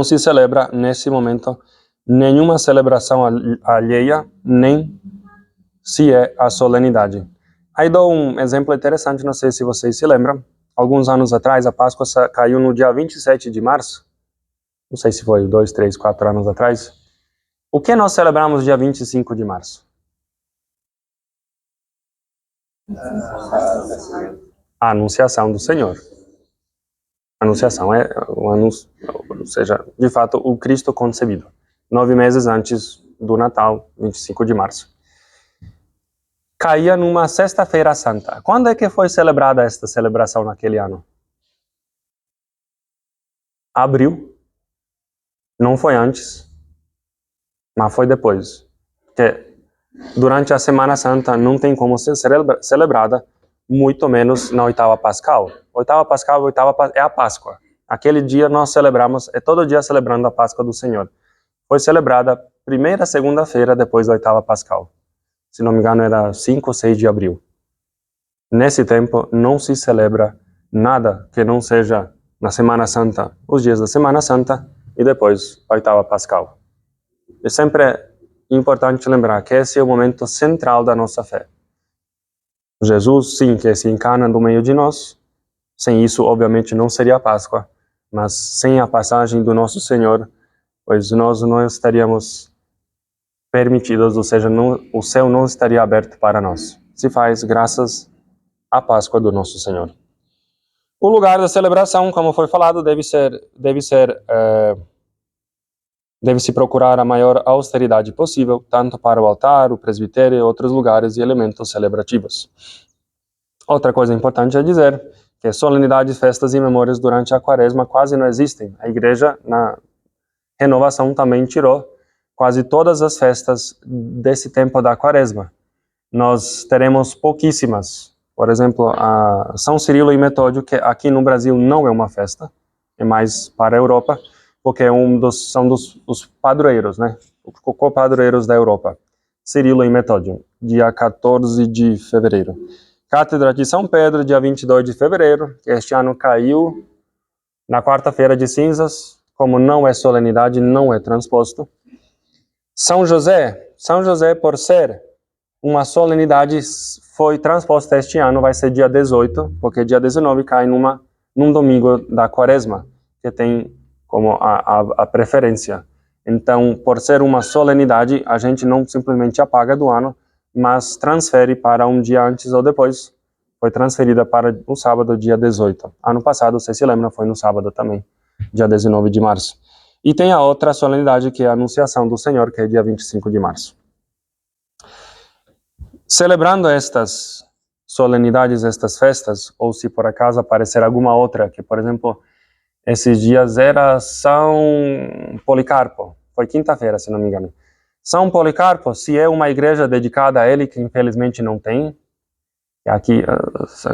se celebra nesse momento nenhuma celebração alheia, nem se é a solenidade. Aí dou um exemplo interessante, não sei se vocês se lembram. Alguns anos atrás, a Páscoa caiu no dia 27 de março. Não sei se foi 2, 3, 4 anos atrás. O que nós celebramos dia 25 de março? A Anunciação do Senhor. A Anunciação é o anúncio, ou seja, de fato, o Cristo concebido. 9 meses antes do Natal, 25 de março. Caía numa sexta-feira santa. Quando é que foi celebrada esta celebração naquele ano? Abril. Não foi antes, mas foi depois. Porque durante a Semana Santa não tem como ser celebrada, muito menos na oitava pascal. Oitava pascal é a Páscoa. Aquele dia nós celebramos, todo dia celebrando a Páscoa do Senhor. Foi celebrada primeira segunda-feira depois da oitava pascal. Se não me engano era 5 ou 6 de abril. Nesse tempo não se celebra nada que não seja na Semana Santa, os dias da Semana Santa e depois a oitava pascal. É sempre importante lembrar que esse é o momento central da nossa fé. Jesus, sim, que se encarna no meio de nós. Sem isso, obviamente, não seria a Páscoa. Mas sem a passagem do nosso Senhor, pois nós não estaríamos permitidos, ou seja, o céu não estaria aberto para nós. Se faz graças à Páscoa do nosso Senhor. O lugar da celebração, como foi falado, deve-se procurar a maior austeridade possível, tanto para o altar, o presbitério e outros lugares e elementos celebrativos. Outra coisa importante é dizer que solenidades, festas e memórias durante a Quaresma quase não existem. A Igreja, na renovação, também tirou quase todas as festas desse tempo da Quaresma. Nós teremos pouquíssimas. Por exemplo, a São Cirilo e Metódio, que aqui no Brasil não é uma festa, é mais para a Europa, porque são dos padroeiros, né? Os copadroeiros da Europa. Cirilo e Metódio, dia 14 de fevereiro. Cátedra de São Pedro, dia 22 de fevereiro, que este ano caiu na quarta-feira de cinzas, como não é solenidade, não é transposto. São José, por ser uma solenidade foi transposta este ano, vai ser dia 18, porque dia 19 cai num domingo da quaresma, que tem como a preferência. Então, por ser uma solenidade, a gente não simplesmente apaga do ano, mas transfere para um dia antes ou depois. Foi transferida para o sábado, dia 18. Ano passado, você se lembra, foi no sábado também, dia 19 de março. E tem a outra solenidade, que é a Anunciação do Senhor, que é dia 25 de março. Celebrando estas solenidades, estas festas, ou se por acaso aparecer alguma outra, que, por exemplo, esses dias era São Policarpo, foi quinta-feira, se não me engano. São Policarpo, se é uma igreja dedicada a ele, que infelizmente não tem, aqui,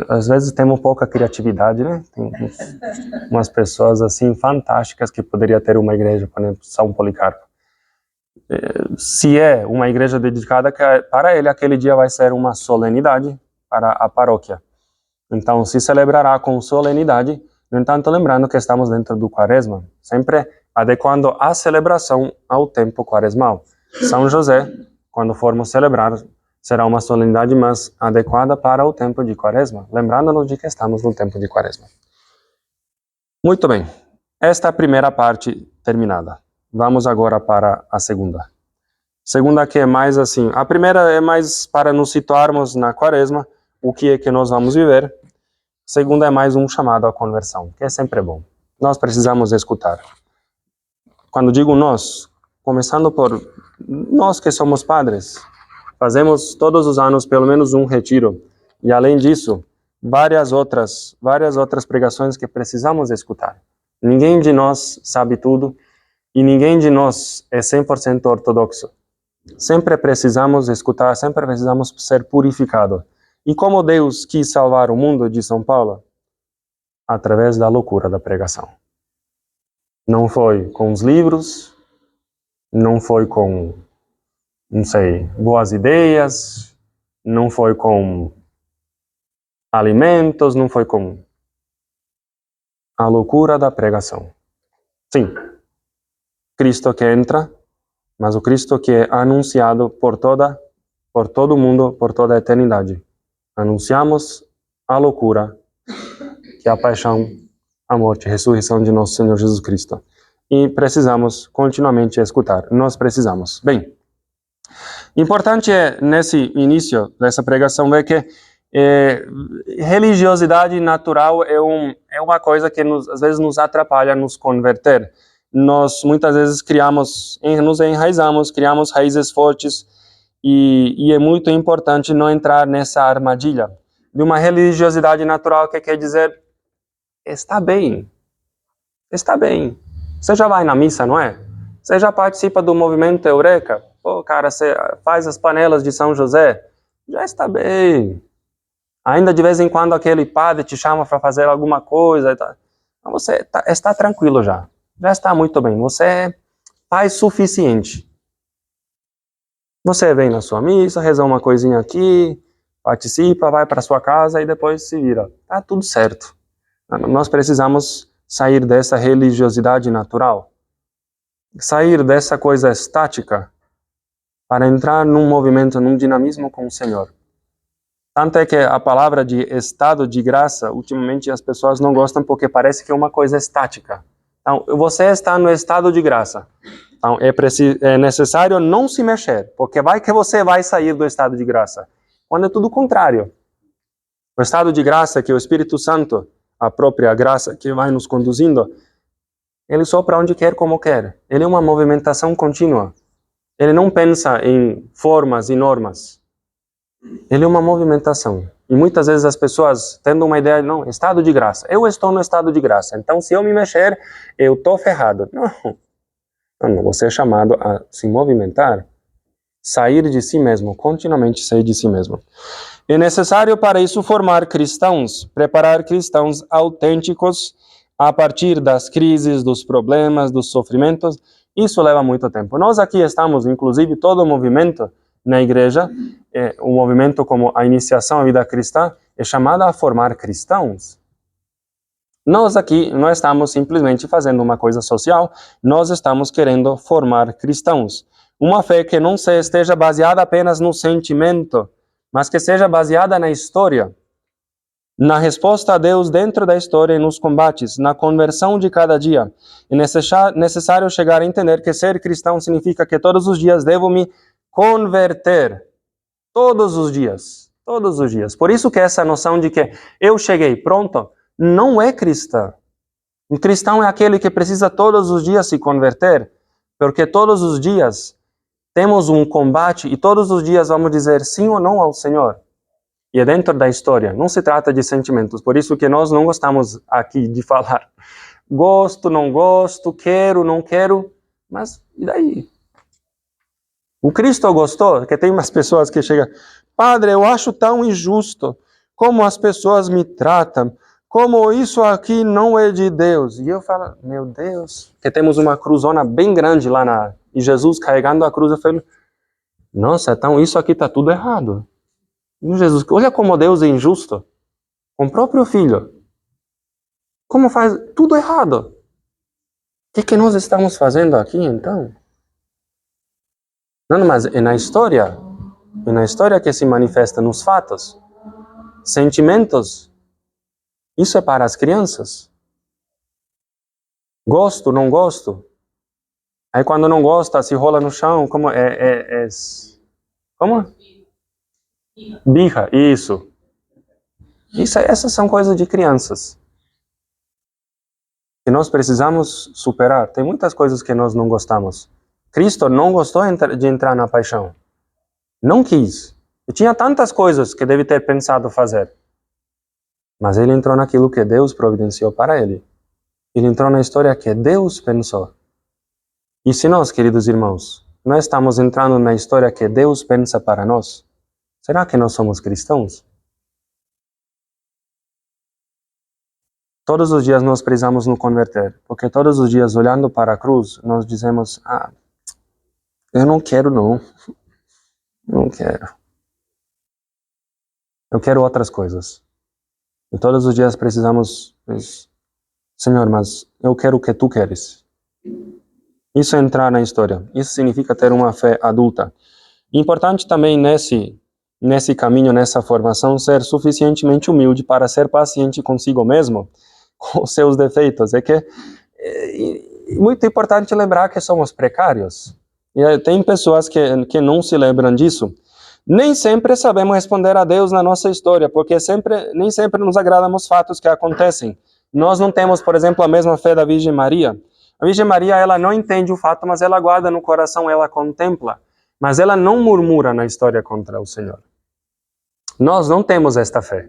às vezes temos pouca criatividade, né? Tem umas pessoas assim fantásticas que poderia ter uma igreja, por exemplo, São Policarpo. Se é uma igreja dedicada para ele, aquele dia vai ser uma solenidade para a paróquia. Então, se celebrará com solenidade, no entanto, lembrando que estamos dentro do quaresma, sempre adequando a celebração ao tempo quaresmal. São José, quando formos celebrar, será uma solenidade mais adequada para o tempo de quaresma, lembrando-nos de que estamos no tempo de quaresma. Muito bem, esta é a primeira parte terminada. Vamos agora para a segunda. Segunda que é mais assim, a primeira é mais para nos situarmos na quaresma, o que é que nós vamos viver. Segunda é mais um chamado à conversão, que é sempre bom. Nós precisamos escutar. Quando digo nós, começando por nós que somos padres, fazemos todos os anos pelo menos um retiro. E além disso, várias outras pregações que precisamos escutar. Ninguém de nós sabe tudo e ninguém de nós é 100% ortodoxo. Sempre precisamos escutar, sempre precisamos ser purificados. E como Deus quis salvar o mundo, de São Paulo? Através da loucura da pregação. Não foi com os livros, não foi com, não sei, boas ideias, não foi com alimentos, não foi com a loucura da pregação. Sim, Cristo que entra, mas o Cristo que é anunciado por todo mundo, por toda a eternidade. Anunciamos a loucura, que é a paixão, a morte e a ressurreição de nosso Senhor Jesus Cristo. E precisamos continuamente escutar. Nós precisamos. Bem, importante é, nesse início dessa pregação, ver que religiosidade natural é uma coisa que às vezes nos atrapalha nos converter. Nós muitas vezes nos enraizamos, criamos raízes fortes e é muito importante não entrar nessa armadilha de uma religiosidade natural, que quer dizer, está bem, você já vai na missa, não é? Você já participa do movimento Eureka? Pô, cara, você faz as panelas de São José? Já está bem. Ainda de vez em quando aquele padre te chama para fazer alguma coisa, você está tranquilo já está muito bem, você faz suficiente. Você vem na sua missa, reza uma coisinha aqui, participa, vai para sua casa e depois se vira. Tá tudo certo. Nós precisamos sair dessa religiosidade natural, sair dessa coisa estática para entrar num movimento, num dinamismo com o Senhor. Tanto é que a palavra de estado de graça, ultimamente as pessoas não gostam porque parece que é uma coisa estática. Então, você está no estado de graça. Então, é necessário não se mexer, porque vai que você vai sair do estado de graça. Quando é tudo o contrário. O estado de graça, que é o Espírito Santo, a própria graça que vai nos conduzindo, ele sopra onde quer, como quer. Ele é uma movimentação contínua. Ele não pensa em formas e normas. Ele é uma movimentação. E muitas vezes as pessoas tendo uma ideia, não, estado de graça. Eu estou no estado de graça, então se eu me mexer, eu estou ferrado. Não, você é chamado a se movimentar, sair de si mesmo, continuamente sair de si mesmo. É necessário para isso formar cristãos, preparar cristãos autênticos a partir das crises, dos problemas, dos sofrimentos. Isso leva muito tempo. Nós aqui estamos, inclusive, todo o movimento na igreja, o movimento como a iniciação à vida cristã, é chamado a formar cristãos. Nós aqui não estamos simplesmente fazendo uma coisa social, nós estamos querendo formar cristãos. Uma fé que não esteja baseada apenas no sentimento, mas que seja baseada na história, na resposta a Deus dentro da história e nos combates, na conversão de cada dia. É necessário chegar a entender que ser cristão significa que todos os dias devo me converter. Todos os dias. Todos os dias. Por isso que essa noção de que eu cheguei, pronto, não é cristã. Um cristão é aquele que precisa todos os dias se converter, porque todos os dias temos um combate e todos os dias vamos dizer sim ou não ao Senhor. E é dentro da história, não se trata de sentimentos. Por isso que nós não gostamos aqui de falar gosto, não gosto, quero, não quero, mas e daí? O Cristo gostou, que tem umas pessoas que chegam, Padre, eu acho tão injusto como as pessoas me tratam, como isso aqui não é de Deus. E eu falo, meu Deus, que temos uma cruzona bem grande lá e Jesus carregando a cruz, eu falo, nossa, então isso aqui está tudo errado. Jesus, olha como Deus é injusto com o próprio filho. Como faz tudo errado. O que nós estamos fazendo aqui então? Não, mas é na história que se manifesta nos fatos. Sentimentos, isso é para as crianças. Gosto, não gosto. Aí quando não gosta, se rola no chão, como como? Birra, isso. Essas são coisas de crianças. Que nós precisamos superar. Tem muitas coisas que nós não gostamos. Cristo não gostou de entrar na paixão. Não quis. E tinha tantas coisas que deve ter pensado fazer. Mas ele entrou naquilo que Deus providenciou para ele. Ele entrou na história que Deus pensou. E se nós, queridos irmãos, não estamos entrando na história que Deus pensa para nós, será que nós somos cristãos? Todos os dias nós precisamos nos converter, porque todos os dias, olhando para a cruz, nós dizemos, eu não quero não. Não quero. Eu quero outras coisas. E todos os dias precisamos, Senhor, mas eu quero o que Tu queres. Isso é entrar na história. Isso significa ter uma fé adulta. Importante também nesse caminho, nessa formação, ser suficientemente humilde para ser paciente consigo mesmo, com os seus defeitos. É muito importante lembrar que somos precários. E tem pessoas que não se lembram disso. Nem sempre sabemos responder a Deus na nossa história, porque nem sempre nos agradam os fatos que acontecem. Nós não temos, por exemplo, a mesma fé da Virgem Maria. A Virgem Maria, ela não entende o fato, mas ela guarda no coração, ela contempla. Mas ela não murmura na história contra o Senhor. Nós não temos esta fé.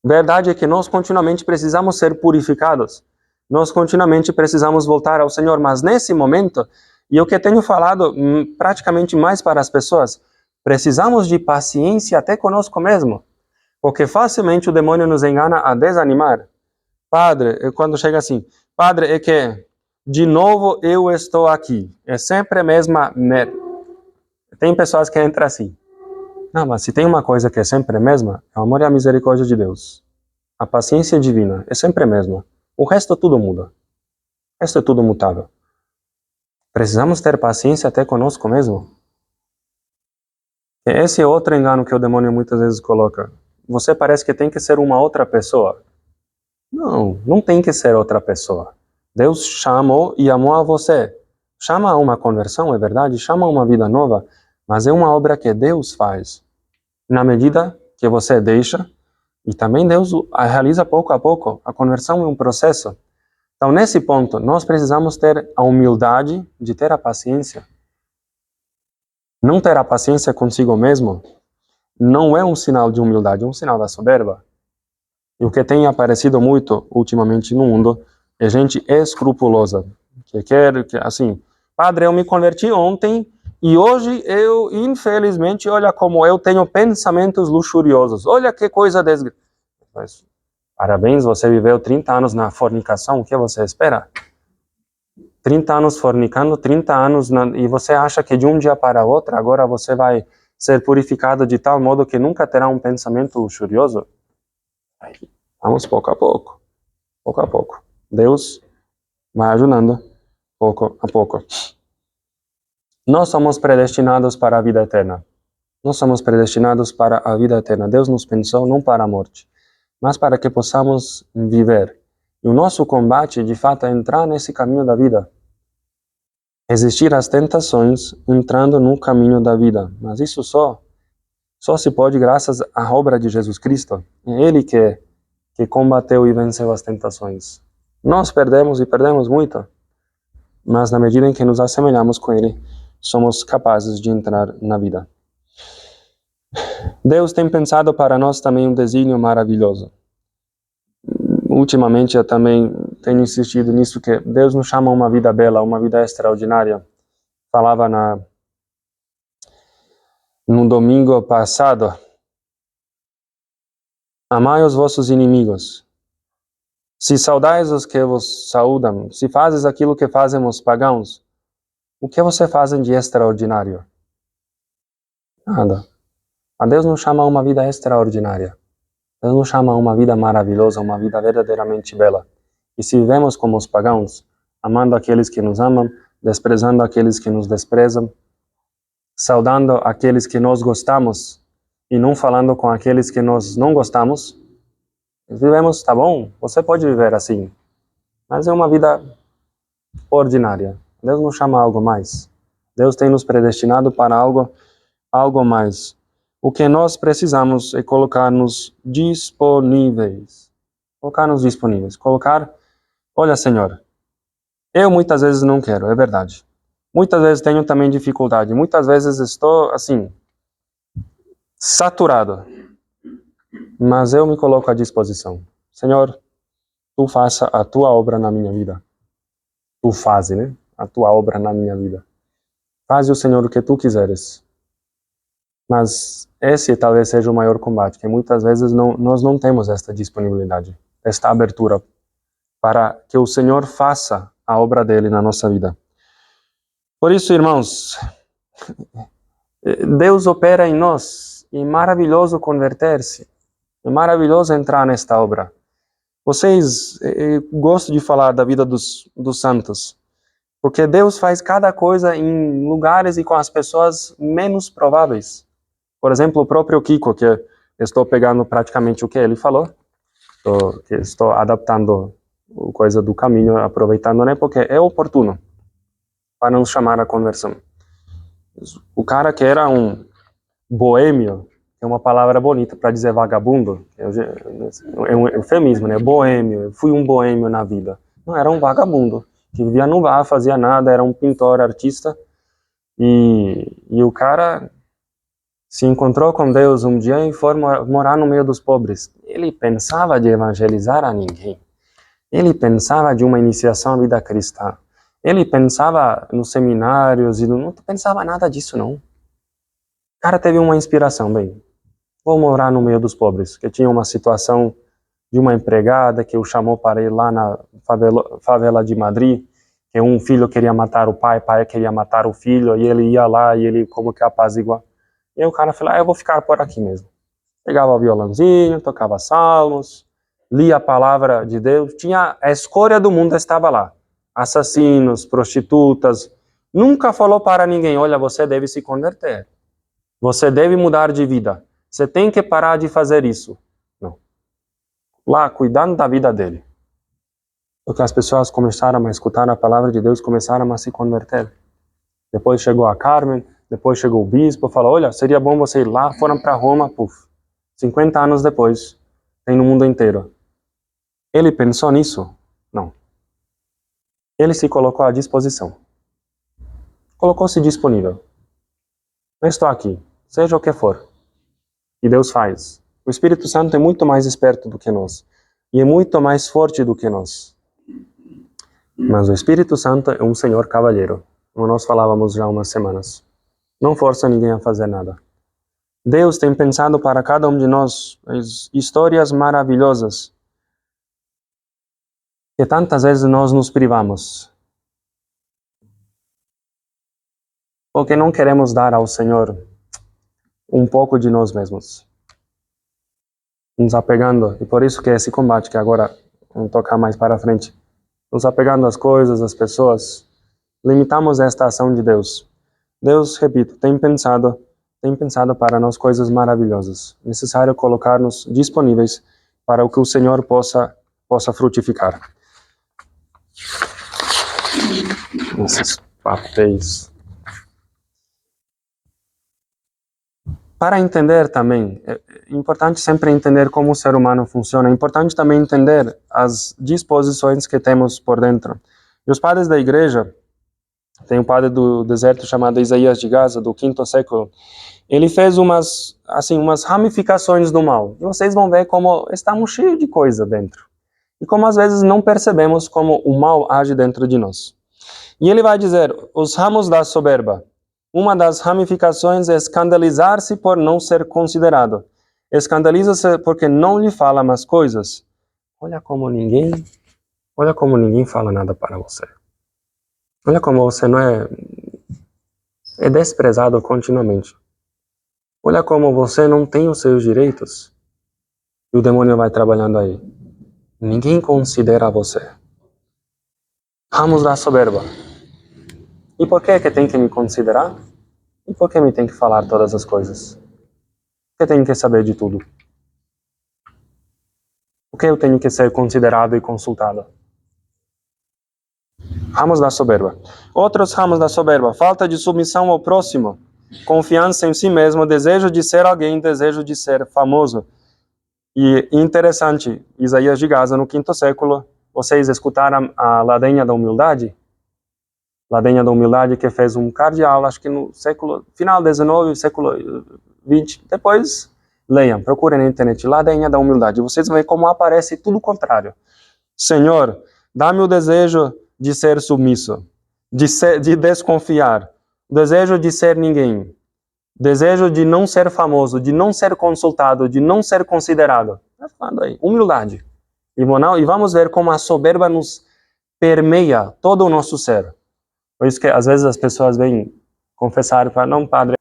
Verdade é que nós continuamente precisamos ser purificados. Nós continuamente precisamos voltar ao Senhor. Mas nesse momento, e o que tenho falado praticamente mais para as pessoas, precisamos de paciência até conosco mesmo. Porque facilmente o demônio nos engana a desanimar. Padre, quando chega assim, Padre, é que de novo eu estou aqui. É sempre a mesma... Tem pessoas que entram assim. Não, mas se tem uma coisa que é sempre a mesma, é o amor e a misericórdia de Deus. A paciência divina é sempre a mesma. O resto tudo muda. O resto é tudo mutável. Precisamos ter paciência até conosco mesmo. Esse é outro engano que o demônio muitas vezes coloca. Você parece que tem que ser uma outra pessoa. Não, não tem que ser outra pessoa. Deus chamou e amou a você. Chama a uma conversão, é verdade, chama a uma vida nova, mas é uma obra que Deus faz. Na medida que você deixa, e também Deus a realiza pouco a pouco. A conversão é um processo. Então, nesse ponto, nós precisamos ter a humildade de ter a paciência. Não ter a paciência consigo mesmo não é um sinal de humildade, é um sinal da soberba. E o que tem aparecido muito ultimamente no mundo é gente escrupulosa, que quer, assim, Padre, eu me converti ontem e hoje eu, infelizmente, olha como eu tenho pensamentos luxuriosos. Olha que coisa desgraçada. Parabéns, você viveu 30 anos na fornicação, o que você espera? 30 anos fornicando, 30 anos, e você acha que de um dia para outro, agora você vai ser purificado de tal modo que nunca terá um pensamento luxurioso? Vamos pouco a pouco. Pouco a pouco. Deus vai ajudando pouco a pouco. Nós somos predestinados para a vida eterna. Nós somos predestinados para a vida eterna. Deus nos pensou não para a morte, mas para que possamos viver. E o nosso combate, de fato, é entrar nesse caminho da vida. Resistir às tentações, entrando no caminho da vida. Mas isso só se pode graças à obra de Jesus Cristo. É Ele que combateu e venceu as tentações. Nós perdemos e perdemos muito, mas na medida em que nos assemelhamos com Ele, somos capazes de entrar na vida. Deus tem pensado para nós também um desígnio maravilhoso. Ultimamente eu também tenho insistido nisso, que Deus nos chama a uma vida bela, uma vida extraordinária. Falava no domingo passado: amai os vossos inimigos. Se saudais os que vos saúdam, se fazes aquilo que fazem os pagãos, o que você fazem de extraordinário? Nada. A Deus nos chama a uma vida extraordinária. Deus nos chama a uma vida maravilhosa, uma vida verdadeiramente bela. E se vivemos como os pagãos, amando aqueles que nos amam, desprezando aqueles que nos desprezam, saudando aqueles que nós gostamos e não falando com aqueles que nós não gostamos, vivemos, tá bom, você pode viver assim, mas é uma vida ordinária. Deus nos chama a algo mais. Deus tem nos predestinado para algo mais. O que nós precisamos é colocar-nos disponíveis. Olha, Senhor, eu muitas vezes não quero, é verdade. Muitas vezes tenho também dificuldade. Muitas vezes estou, assim, saturado. Mas eu me coloco à disposição. Senhor, Tu faça a Tua obra na minha vida. Tu faze, né? A Tua obra na minha vida. Faze, o Senhor, o que Tu quiseres. Mas esse talvez seja o maior combate, que muitas vezes nós não temos esta disponibilidade, esta abertura para que o Senhor faça a obra dele na nossa vida. Por isso, irmãos, Deus opera em nós, e é maravilhoso converter-se, é maravilhoso entrar nesta obra. Eu gosto de falar da vida dos santos, porque Deus faz cada coisa em lugares e com as pessoas menos prováveis. Por exemplo, o próprio Kiko, que eu estou pegando praticamente o que ele falou, que estou adaptando a coisa do caminho, aproveitando, né, porque é oportuno para nos chamar à conversão. O cara que era um boêmio, é uma palavra bonita para dizer vagabundo, é um eufemismo, né, boêmio, eu fui um boêmio na vida. Não, era um vagabundo, que vivia no bar, fazia nada, era um pintor, artista, e o cara se encontrou com Deus um dia e foi morar no meio dos pobres. Ele pensava de evangelizar a ninguém. Ele pensava de uma iniciação à vida cristã. Ele pensava nos seminários e não pensava nada disso, não. O cara teve uma inspiração, bem, vou morar no meio dos pobres, que tinha uma situação de uma empregada que o chamou para ir lá na favela de Madrid, que um filho queria matar o pai queria matar o filho, e ele ia lá e ele como que apazigua. E aí o cara falou, eu vou ficar por aqui mesmo. Pegava o violãozinho, tocava salmos, lia a palavra de Deus, tinha a escória do mundo, estava lá. Assassinos, prostitutas, nunca falou para ninguém, olha, você deve se converter. Você deve mudar de vida. Você tem que parar de fazer isso. Não. Lá, cuidando da vida dele. Porque as pessoas começaram a escutar a palavra de Deus, começaram a se converter. Depois chegou a Carmen, depois chegou o bispo, falou, olha, seria bom você ir lá, foram para Roma, 50 anos depois, tem no mundo inteiro. Ele pensou nisso? Não. Ele se colocou à disposição. Colocou-se disponível. Eu estou aqui, seja o que for. E Deus faz. O Espírito Santo é muito mais esperto do que nós. E é muito mais forte do que nós. Mas o Espírito Santo é um Senhor cavalheiro, como nós falávamos já há umas semanas. Não força ninguém a fazer nada. Deus tem pensado para cada um de nós histórias maravilhosas que tantas vezes nós nos privamos. Porque não queremos dar ao Senhor um pouco de nós mesmos. Nos apegando, e por isso que esse combate que agora vamos tocar mais para frente, nos apegando às coisas, às pessoas, limitamos esta ação de Deus. Deus, repito, tem pensado para nós coisas maravilhosas. É necessário colocar-nos disponíveis para o que o Senhor possa frutificar. Esses papéis. Para entender também, é importante sempre entender como o ser humano funciona. É importante também entender as disposições que temos por dentro. E os padres da igreja, tem um padre do deserto chamado Isaías de Gaza, do 5º século, ele fez umas ramificações do mal. E vocês vão ver como estamos cheios de coisa dentro. E como às vezes não percebemos como o mal age dentro de nós. E ele vai dizer, os ramos da soberba. Uma das ramificações é escandalizar-se por não ser considerado. Escandaliza-se porque não lhe fala mais coisas. Olha como ninguém fala nada para você. Olha como você não é desprezado continuamente. Olha como você não tem os seus direitos. E o demônio vai trabalhando aí. Ninguém considera você. Ramos da soberba. E por que tem que me considerar? E por que me tem que falar todas as coisas? Por que tenho que saber de tudo? Por que eu tenho que ser considerado e consultado? Ramos da soberba. Outros ramos da soberba. Falta de submissão ao próximo. Confiança em si mesmo. Desejo de ser alguém. Desejo de ser famoso. E interessante, Isaías de Gaza, no 5º século, vocês escutaram a ladainha da humildade? Ladainha da humildade que fez um cardeal, acho que no final XIX, século XX. Depois, leiam, procurem na internet, ladainha da humildade. Vocês vão ver como aparece tudo o contrário. Senhor, dá-me o desejo de ser submisso, de desconfiar, desejo de ser ninguém, desejo de não ser famoso, de não ser consultado, de não ser considerado. Está falando aí, humildade. E vamos ver como a soberba nos permeia todo o nosso ser. Por isso que às vezes as pessoas vêm confessar e falam, não, padre,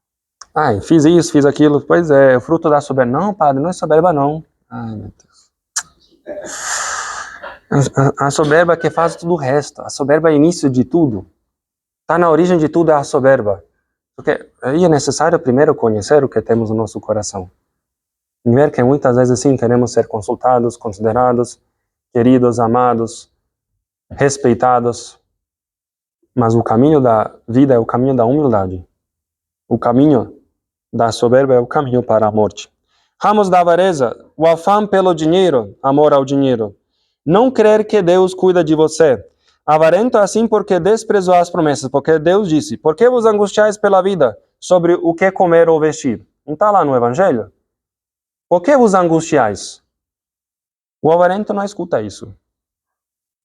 fiz isso, fiz aquilo. Pois é fruto da soberba. Não, padre, não é soberba não. Ai, meu Deus. A soberba que faz tudo o resto. A soberba é o início de tudo. Está na origem de tudo é a soberba. Porque aí é necessário primeiro conhecer o que temos no nosso coração. E ver que muitas vezes sim queremos ser consultados, considerados, queridos, amados, respeitados. Mas o caminho da vida é o caminho da humildade. O caminho da soberba é o caminho para a morte. Ramos da avareza, o afã pelo dinheiro, amor ao dinheiro. Não crer que Deus cuida de você. Avarento assim porque desprezou as promessas, porque Deus disse, por que vos angustiais pela vida, sobre o que comer ou vestir? Não está lá no Evangelho? Por que vos angustiais? O avarento não escuta isso.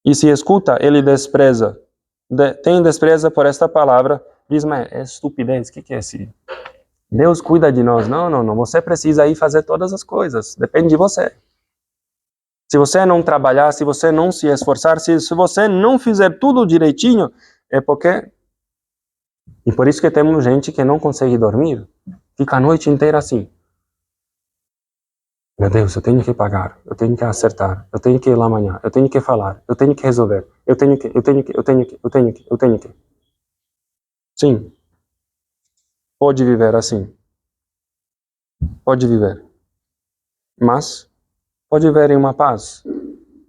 E se escuta, ele despreza. Tem despreza por esta palavra, diz, mas é estupidez, o que é esse? Deus cuida de nós. Não, você precisa ir fazer todas as coisas, depende de você. Se você não trabalhar, se você não se esforçar, se você não fizer tudo direitinho, é porque... E por isso que temos gente que não consegue dormir, fica a noite inteira assim. Meu Deus, eu tenho que pagar, eu tenho que acertar, eu tenho que ir lá amanhã, eu tenho que falar, eu tenho que resolver, eu tenho que. Sim. Pode viver assim. Pode viver. Mas pode viver em uma paz,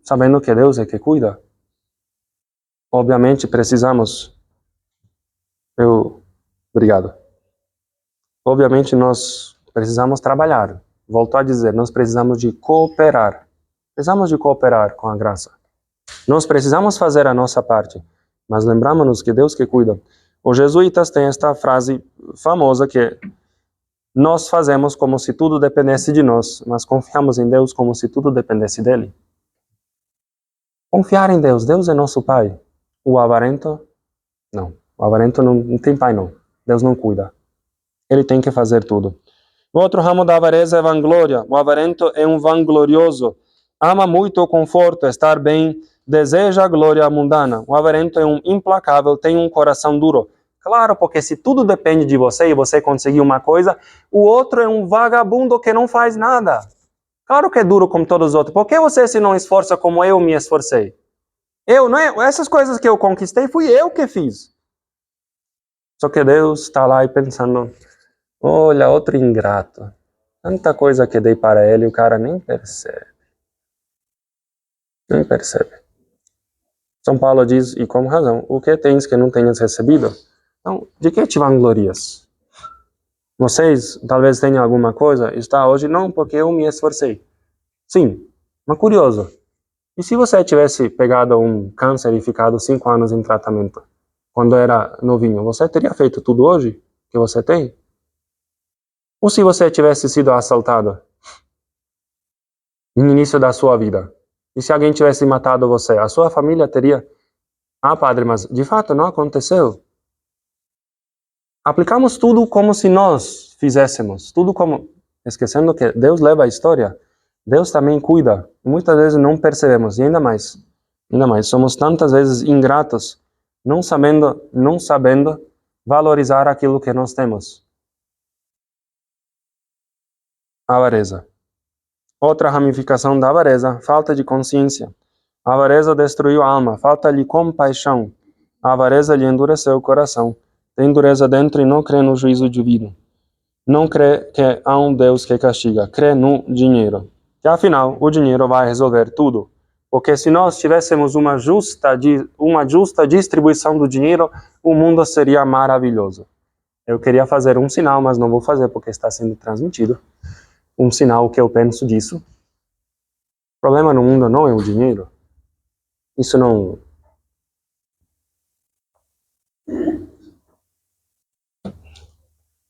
sabendo que Deus é que cuida. Obviamente precisamos... Obrigado. Obviamente nós precisamos trabalhar. Volto a dizer, nós precisamos de cooperar. Precisamos de cooperar com a graça. Nós precisamos fazer a nossa parte, mas lembramos-nos que Deus que cuida. Os jesuítas têm esta frase famosa que nós fazemos como se tudo dependesse de nós, mas confiamos em Deus como se tudo dependesse dele. Confiar em Deus. Deus é nosso Pai. O avarento, não. O avarento não tem pai, não. Deus não cuida. Ele tem que fazer tudo. O outro ramo da avareza é vanglória. O avarento é um vanglorioso. Ama muito o conforto, estar bem, deseja a glória mundana. O avarento é um implacável, tem um coração duro. Claro, porque se tudo depende de você e você conseguir uma coisa, o outro é um vagabundo que não faz nada. Claro que é duro como todos os outros. Por que você se não esforça como eu me esforcei? Essas coisas que eu conquistei, fui eu que fiz. Só que Deus está lá e pensando, olha, outro ingrato. Tanta coisa que dei para ele, o cara nem percebe. Nem percebe. São Paulo diz, e com razão, o que tens que não tenhas recebido? Então, de que te vanglorias? Vocês talvez tenham alguma coisa, está hoje, não, porque eu me esforcei. Sim, mas curioso. E se você tivesse pegado um câncer e ficado 5 anos em tratamento, quando era novinho, você teria feito tudo hoje que você tem? Ou se você tivesse sido assaltado no início da sua vida, e se alguém tivesse matado você, a sua família teria... Ah, padre, mas de fato não aconteceu. Aplicamos tudo como se nós fizéssemos, tudo como... Esquecendo que Deus leva a história, Deus também cuida. Muitas vezes não percebemos, e ainda mais, somos tantas vezes ingratos, não sabendo valorizar aquilo que nós temos. Avareza. Outra ramificação da avareza, falta de consciência. A avareza destruiu a alma, falta-lhe compaixão. A avareza lhe endureceu o coração. Tem dureza dentro e não crê no juízo divino. Não crê que há um Deus que castiga, crê no dinheiro. Que afinal, o dinheiro vai resolver tudo. Porque se nós tivéssemos uma justa distribuição do dinheiro, o mundo seria maravilhoso. Eu queria fazer um sinal, mas não vou fazer porque está sendo transmitido. Um sinal que eu penso disso. O problema no mundo não é o dinheiro. Isso não...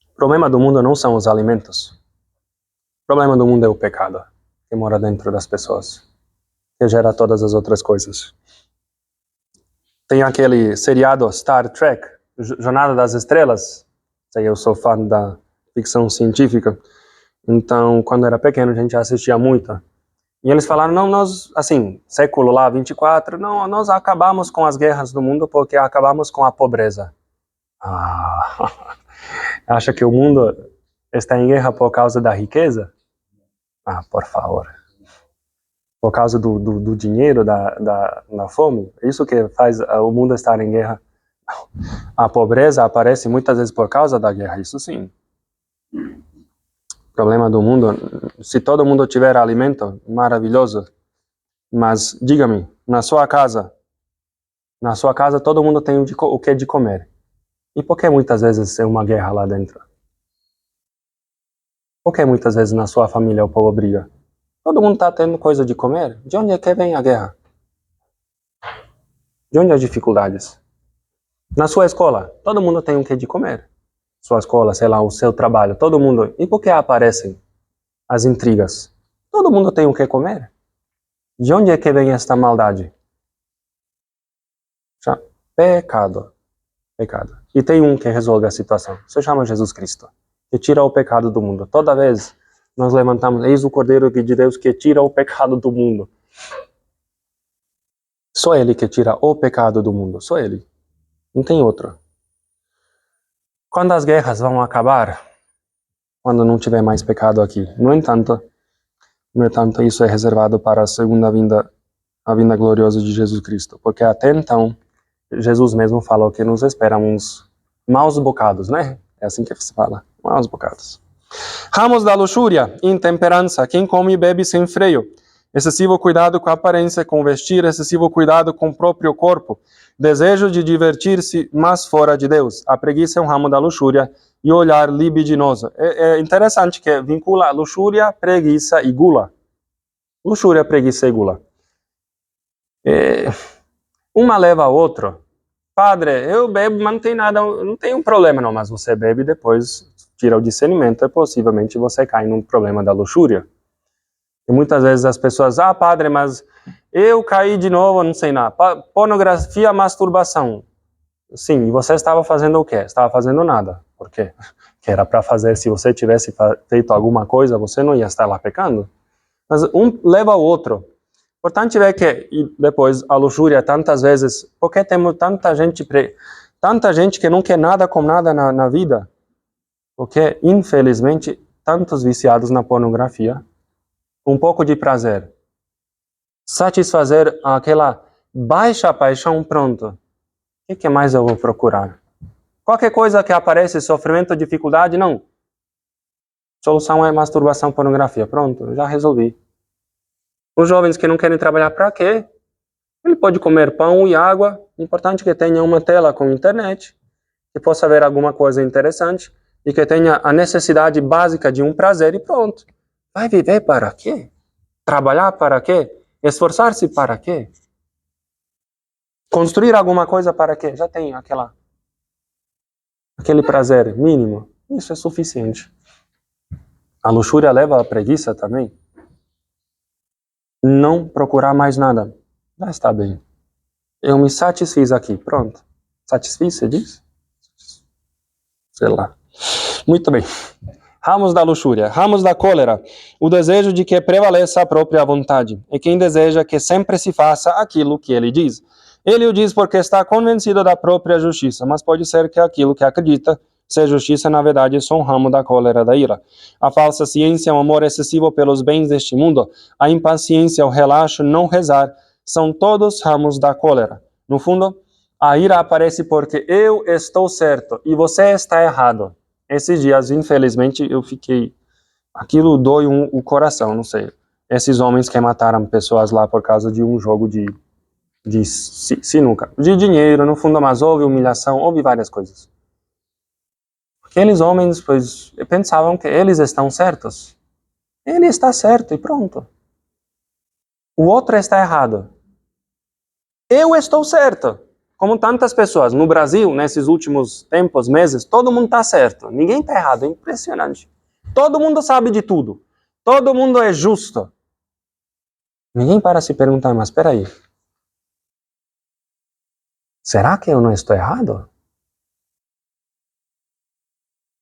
O problema do mundo não são os alimentos. O problema do mundo é o pecado que mora dentro das pessoas, que gera todas as outras coisas. Tem aquele seriado Star Trek, Jornada das Estrelas. Sei, eu sou fã da ficção científica. Então, quando era pequeno, a gente assistia muito. E eles falaram, não, nós, assim, século lá, 24, não, nós acabamos com as guerras do mundo porque acabamos com a pobreza. Ah, acha que o mundo está em guerra por causa da riqueza? Ah, por favor. Por causa do dinheiro, da fome? Isso que faz o mundo estar em guerra. A pobreza aparece muitas vezes por causa da guerra, isso sim. O problema do mundo, se todo mundo tiver alimento, maravilhoso. Mas, diga-me, na sua casa todo mundo tem o que de comer. E por que muitas vezes é uma guerra lá dentro? Por que muitas vezes na sua família o povo briga? Todo mundo está tendo coisa de comer? De onde é que vem a guerra? De onde as dificuldades? Na sua escola, todo mundo tem o que de comer. Sua escola, sei lá, o seu trabalho, todo mundo. E por que aparecem as intrigas? Todo mundo tem o que comer. De onde é que vem esta maldade? Pecado. Pecado. E tem um que resolve a situação. Se chama Jesus Cristo, que tira o pecado do mundo. Toda vez nós levantamos, eis o Cordeiro de Deus que tira o pecado do mundo. Só Ele que tira o pecado do mundo. Só Ele. Não tem outro. Quando as guerras vão acabar, quando não tiver mais pecado aqui. No entanto, isso é reservado para a segunda vinda, a vinda gloriosa de Jesus Cristo. Porque até então, Jesus mesmo falou que nos esperam uns maus bocados, né? É assim que se fala, maus bocados. Ramos da luxúria, intemperança, quem come e bebe sem freio. Excessivo cuidado com a aparência, com o vestir, excessivo cuidado com o próprio corpo. Desejo de divertir-se, mas fora de Deus. A preguiça é um ramo da luxúria e olhar libidinoso. É interessante que vincula luxúria, preguiça e gula. Luxúria, preguiça e gula. Uma leva a outra. Padre, eu bebo, mas não tem nada, não tem um problema não, mas você bebe e depois tira o discernimento e possivelmente você cai num problema da luxúria. E muitas vezes as pessoas, padre, mas eu caí de novo, não sei nada. Pornografia, masturbação. Sim, e você estava fazendo o quê? Estava fazendo nada. Por quê? Que era para fazer, se você tivesse feito alguma coisa, você não ia estar lá pecando. Mas um leva ao outro. Importante é que, e depois, a luxúria, tantas vezes, porque temos tanta gente que não quer nada com nada na vida? Porque, infelizmente, tantos viciados na pornografia, um pouco de prazer, satisfazer aquela baixa paixão, pronto. O que mais eu vou procurar? Qualquer coisa que aparece, sofrimento, dificuldade, não. Solução é masturbação, pornografia. Pronto, já resolvi. Os jovens que não querem trabalhar, para quê? Ele pode comer pão e água. Importante que tenha uma tela com internet, que possa ver alguma coisa interessante e que tenha a necessidade básica de um prazer e pronto. Vai viver para quê? Trabalhar para quê? Esforçar-se para quê? Construir alguma coisa para quê? Já tem aquele prazer mínimo. Isso é suficiente. A luxúria leva à preguiça também. Não procurar mais nada. Já está bem. Eu me satisfiz aqui. Pronto. Satisfiz, você diz? Sei lá. Muito bem. Ramos da luxúria. Ramos da cólera. O desejo de que prevaleça a própria vontade. E quem deseja que sempre se faça aquilo que ele diz. Ele o diz porque está convencido da própria justiça, mas pode ser que aquilo que acredita ser justiça, na verdade, é só um ramo da cólera da ira. A falsa ciência, o amor excessivo pelos bens deste mundo, a impaciência, o relaxo, não rezar, são todos ramos da cólera. No fundo, a ira aparece porque eu estou certo e você está errado. Esses dias, infelizmente, eu fiquei... Aquilo dói o coração, não sei. Esses homens que mataram pessoas lá por causa de um jogo de sinuca, de dinheiro, no fundo, mas houve humilhação, houve várias coisas. Aqueles homens, pois, pensavam que eles estão certos. Ele está certo e pronto. O outro está errado. Eu estou certo. Como tantas pessoas no Brasil, nesses últimos tempos, meses, todo mundo está certo. Ninguém está errado, é impressionante. Todo mundo sabe de tudo. Todo mundo é justo. Ninguém para se perguntar, mas espera aí. Será que eu não estou errado?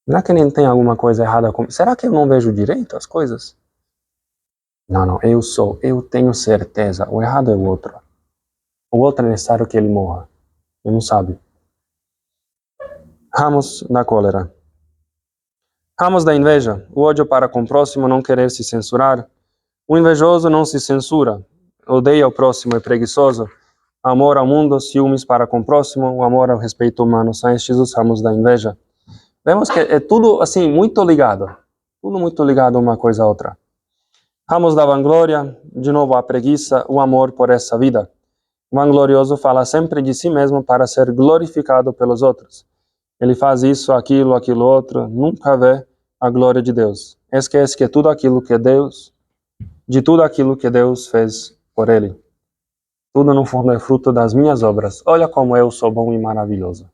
Será que nem tem alguma coisa errada comigo? Será que eu não vejo direito as coisas? Não, eu tenho certeza. O errado é o outro. O outro é necessário que ele morra. Ele não sabe. Ramos da cólera. Ramos da inveja. O ódio para com o próximo, não querer se censurar. O invejoso não se censura. Odeia o próximo, é preguiçoso. Amor ao mundo, ciúmes para com o próximo. O amor ao respeito humano. São estes os ramos da inveja. Vemos que é tudo assim, muito ligado. Tudo muito ligado uma coisa a outra. Ramos da vanglória, de novo a preguiça, o amor por essa vida. O vanglorioso fala sempre de si mesmo para ser glorificado pelos outros. Ele faz isso, aquilo outro, nunca vê a glória de Deus. Esquece que tudo aquilo que Deus fez por ele. Tudo no fundo é fruto das minhas obras. Olha como eu sou bom e maravilhoso.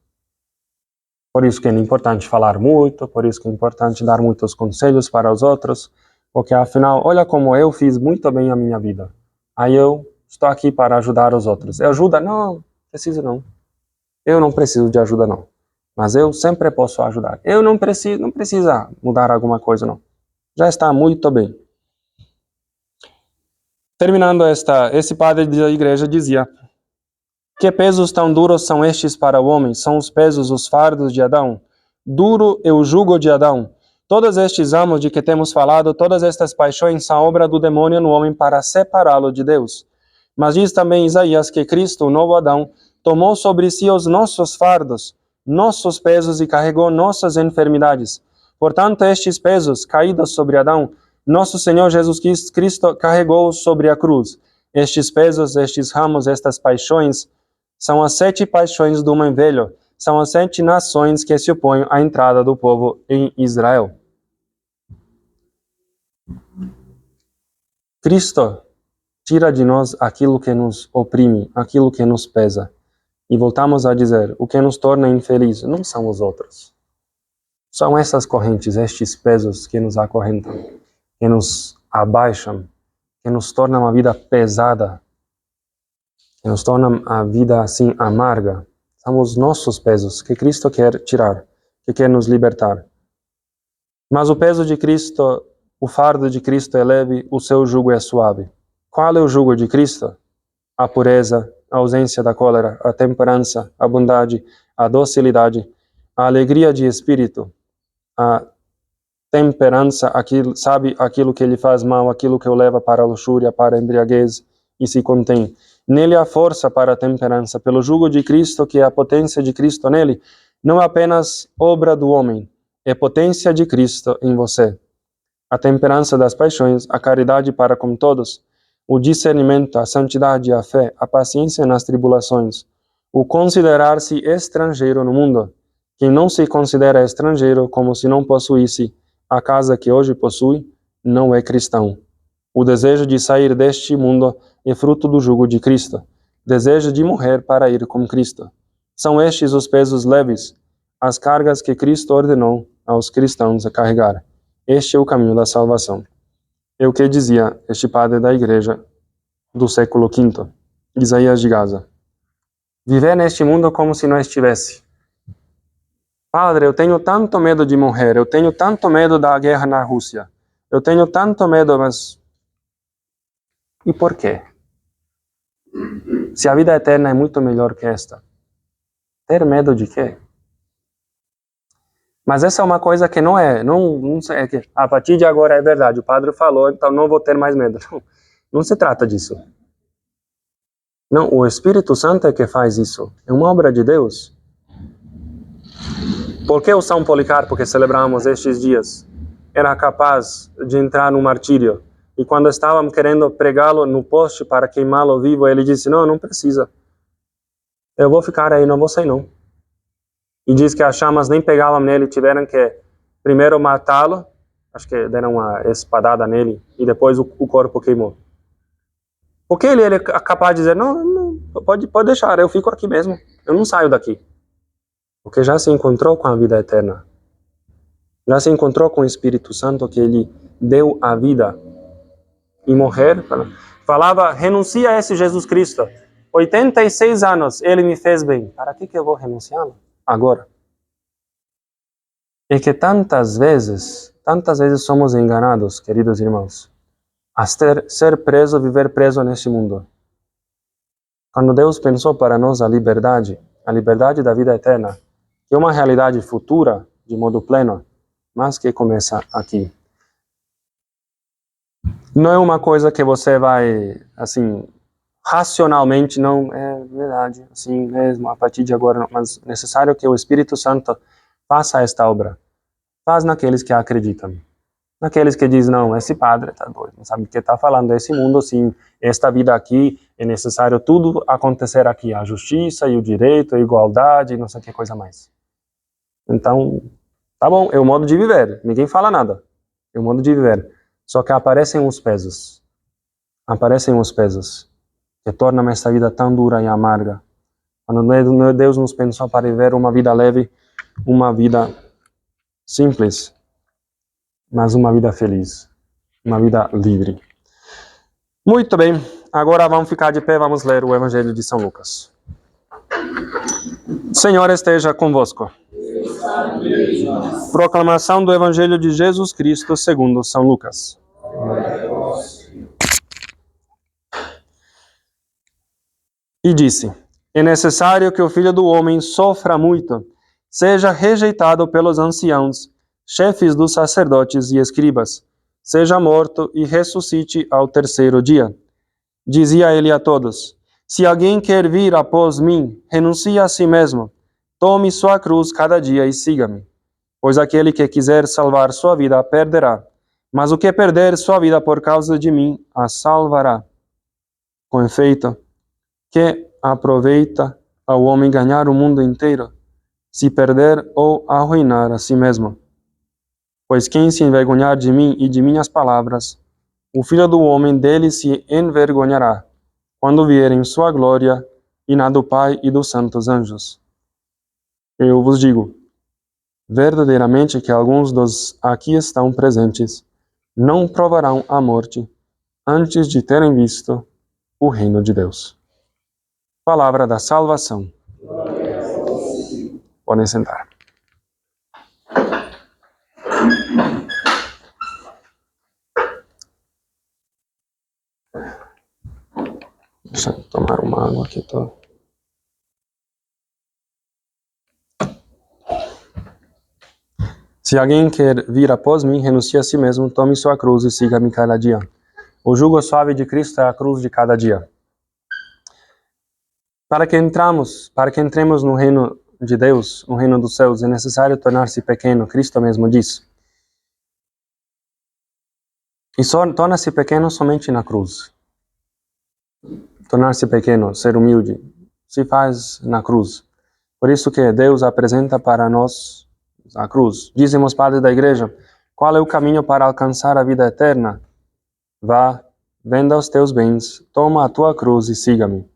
Por isso que é importante falar muito, por isso que é importante dar muitos conselhos para os outros, porque afinal, olha como eu fiz muito bem a minha vida. Aí eu estou aqui para ajudar os outros. Ajuda? Não, preciso não. Eu não preciso de ajuda não. Mas eu sempre posso ajudar. Eu não precisa mudar alguma coisa não. Já está muito bem. Terminando esse padre da igreja dizia: que pesos tão duros são estes para o homem? São os pesos, os fardos de Adão. Duro é o jugo de Adão. Todos estes amos de que temos falado, todas estas paixões são obra do demônio no homem para separá-lo de Deus. Mas diz também Isaías que Cristo, o novo Adão, tomou sobre si os nossos fardos, nossos pesos e carregou nossas enfermidades. Portanto, estes pesos caídos sobre Adão, nosso Senhor Jesus Cristo carregou sobre a cruz. Estes pesos, estes ramos, estas paixões, são as 7 paixões do homem velho. São as 7 nações que se opõem à entrada do povo em Israel. Cristo tira de nós aquilo que nos oprime, aquilo que nos pesa. E voltamos a dizer, o que nos torna infelizes não são os outros. São essas correntes, estes pesos que nos acorrentam, que nos abaixam, que nos tornam a vida pesada, que nos tornam a vida assim amarga. São os nossos pesos que Cristo quer tirar, que quer nos libertar. Mas o peso de Cristo, o fardo de Cristo é leve, o seu jugo é suave. Qual é o jugo de Cristo? A pureza, a ausência da cólera, a temperança, a bondade, a docilidade, a alegria de espírito, a temperança, sabe aquilo que lhe faz mal, aquilo que o leva para a luxúria, para a embriaguez e se contém. Nele há força para a temperança, pelo jugo de Cristo, que é a potência de Cristo nele, não é apenas obra do homem, é potência de Cristo em você. A temperança das paixões, a caridade para com todos, o discernimento, a santidade, a fé, a paciência nas tribulações, o considerar-se estrangeiro no mundo. Quem não se considera estrangeiro como se não possuísse a casa que hoje possui, não é cristão. O desejo de sair deste mundo é fruto do jugo de Cristo. Desejo de morrer para ir com Cristo. São estes os pesos leves, as cargas que Cristo ordenou aos cristãos a carregar. Este é o caminho da salvação. É o que dizia este padre da igreja do século V, Isaías de Gaza. Viver neste mundo como se não estivesse. Padre, eu tenho tanto medo de morrer, eu tenho tanto medo da guerra na Rússia, eu tenho tanto medo, mas... E por quê? Se a vida eterna é muito melhor que esta, ter medo de quê? Mas essa é uma coisa que não sei, é que a partir de agora é verdade, o padre falou, então não vou ter mais medo. Não se trata disso. Não, o Espírito Santo é que faz isso. É uma obra de Deus. Por que o São Policarpo, que celebramos estes dias, era capaz de entrar no martírio? E quando estavam querendo pregá-lo no poste para queimá-lo vivo, ele disse, não precisa. Eu vou ficar aí, não vou sair não. E diz que as chamas nem pegavam nele, tiveram que primeiro matá-lo, acho que deram uma espadada nele, e depois o corpo queimou. Porque ele é capaz de dizer, não, pode deixar, eu fico aqui mesmo, eu não saio daqui. Porque já se encontrou com a vida eterna. Já se encontrou com o Espírito Santo que ele deu a vida. E morrer, falava, renuncia a esse Jesus Cristo. 86 anos, ele me fez bem. Para que eu vou renunciá-lo? Agora. É que tantas vezes somos enganados, queridos irmãos, a ser preso, viver preso neste mundo. Quando Deus pensou para nós a liberdade da vida eterna, que é uma realidade futura, de modo pleno, mas que começa aqui. Não é uma coisa que você vai, assim, racionalmente, não, é verdade, assim mesmo, a partir de agora, não, mas é necessário que o Espírito Santo faça esta obra. Faz naqueles que acreditam. Naqueles que dizem, não, esse padre está doido, não sabe o que está falando, esse mundo, sim, esta vida aqui, é necessário tudo acontecer aqui, a justiça e o direito, a igualdade, não sei o que coisa mais. Então, tá bom, é o modo de viver, ninguém fala nada, é o modo de viver. Só que aparecem os pesos que tornam esta vida tão dura e amarga. Quando Deus nos pensou para viver uma vida leve, uma vida simples, mas uma vida feliz, uma vida livre. Muito bem, agora vamos ficar de pé, vamos ler o Evangelho de São Lucas. Senhor esteja convosco. Proclamação do Evangelho de Jesus Cristo segundo São Lucas. E disse, é necessário que o Filho do Homem sofra muito, seja rejeitado pelos anciãos, chefes dos sacerdotes e escribas, seja morto e ressuscite ao terceiro dia. Dizia ele a todos, se alguém quer vir após mim, renuncie a si mesmo, tome sua cruz cada dia e siga-me. Pois aquele que quiser salvar sua vida, a perderá, mas o que perder sua vida por causa de mim, a salvará. Com efeito, que aproveita ao homem ganhar o mundo inteiro, se perder ou arruinar a si mesmo? Pois quem se envergonhar de mim e de minhas palavras, o Filho do Homem dele se envergonhará, quando vier em sua glória e na do Pai e dos santos anjos. Eu vos digo, verdadeiramente que alguns dos aqui estão presentes não provarão a morte antes de terem visto o reino de Deus. Palavra da salvação. Podem sentar. Deixa eu tomar uma água aqui. Se alguém quer vir após mim, renuncie a si mesmo, tome sua cruz e siga-me cada dia. O jugo suave de Cristo é a cruz de cada dia. Para que entremos no reino de Deus, no reino dos céus, é necessário tornar-se pequeno, Cristo mesmo diz. E só torna-se pequeno somente na cruz. Tornar-se pequeno, ser humilde, se faz na cruz. Por isso que Deus apresenta para nós a cruz. Dizem os padres da igreja, qual é o caminho para alcançar a vida eterna? Vá, venda os teus bens, toma a tua cruz e siga-me.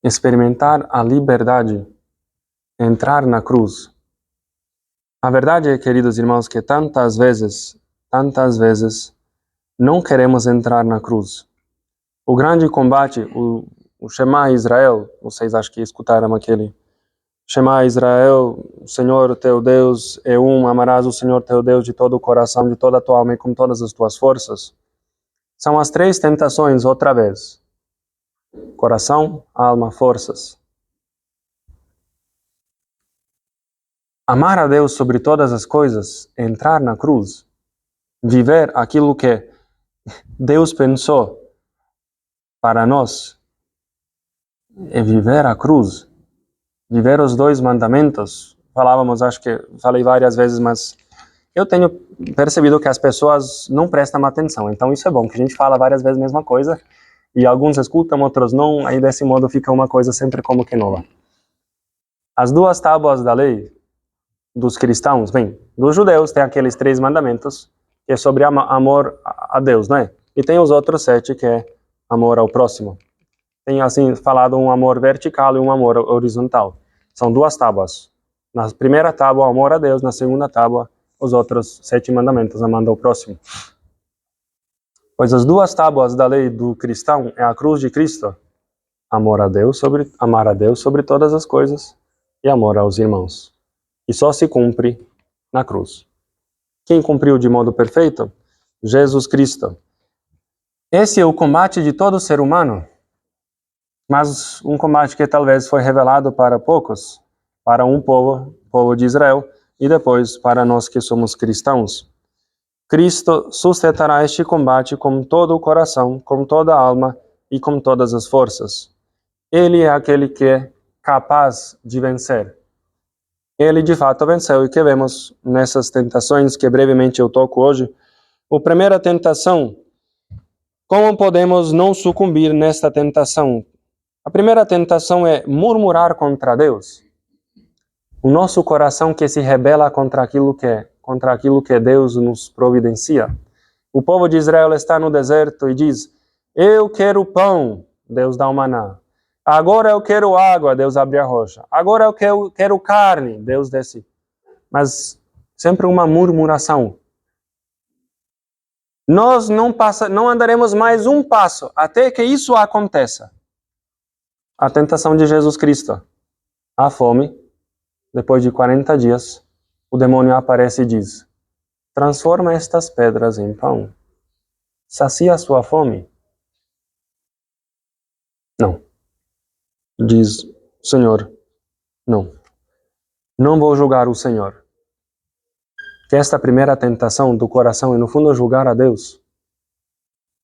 Experimentar a liberdade, entrar na cruz. A verdade é, queridos irmãos, que tantas vezes, não queremos entrar na cruz. O grande combate, o Shema Israel, vocês acho que escutaram aquele Shema Israel, o Senhor teu Deus é um, amarás o Senhor teu Deus de todo o coração, de toda a tua alma e com todas as tuas forças. São as 3 tentações outra vez. Coração, alma, forças. Amar a Deus sobre todas as coisas, entrar na cruz, viver aquilo que Deus pensou para nós, é viver a cruz, viver os 2 mandamentos. Falávamos, acho que falei várias vezes, mas eu tenho percebido que as pessoas não prestam atenção, então isso é bom, que a gente fala várias vezes a mesma coisa, e alguns escutam, outros não, aí desse modo fica uma coisa sempre como que nova. As 2 tábuas da lei dos cristãos, bem, dos judeus tem aqueles 3 mandamentos, que é sobre amor a Deus, não é? E tem os outros 7, que é amor ao próximo. Tem assim falado um amor vertical e um amor horizontal. São 2 tábuas. Na primeira tábua, amor a Deus, na segunda tábua, os outros 7 mandamentos, amando ao próximo. Pois as 2 tábuas da lei do cristão é a cruz de Cristo, amar a Deus sobre todas as coisas e amor aos irmãos. E só se cumpre na cruz. Quem cumpriu de modo perfeito? Jesus Cristo. Esse é o combate de todo ser humano, mas um combate que talvez foi revelado para poucos, para um povo de Israel, e depois para nós que somos cristãos. Cristo sustentará este combate com todo o coração, com toda a alma e com todas as forças. Ele é aquele que é capaz de vencer. Ele de fato venceu, e que vemos nessas tentações que brevemente eu toco hoje. A primeira tentação, como podemos não sucumbir nesta tentação? A primeira tentação é murmurar contra Deus. O nosso coração que se rebela contra aquilo que Deus nos providencia. O povo de Israel está no deserto e diz, eu quero pão, Deus dá o maná. Agora eu quero água, Deus abre a rocha. Agora eu quero carne, Deus desce. Mas sempre uma murmuração. Nós não andaremos mais um passo até que isso aconteça. A tentação de Jesus Cristo. A fome, depois de 40 dias, o demônio aparece e diz, transforma estas pedras em pão. Sacia a sua fome. Não. Diz, Senhor, não. Não vou julgar o Senhor. Que esta primeira tentação do coração é no fundo julgar a Deus.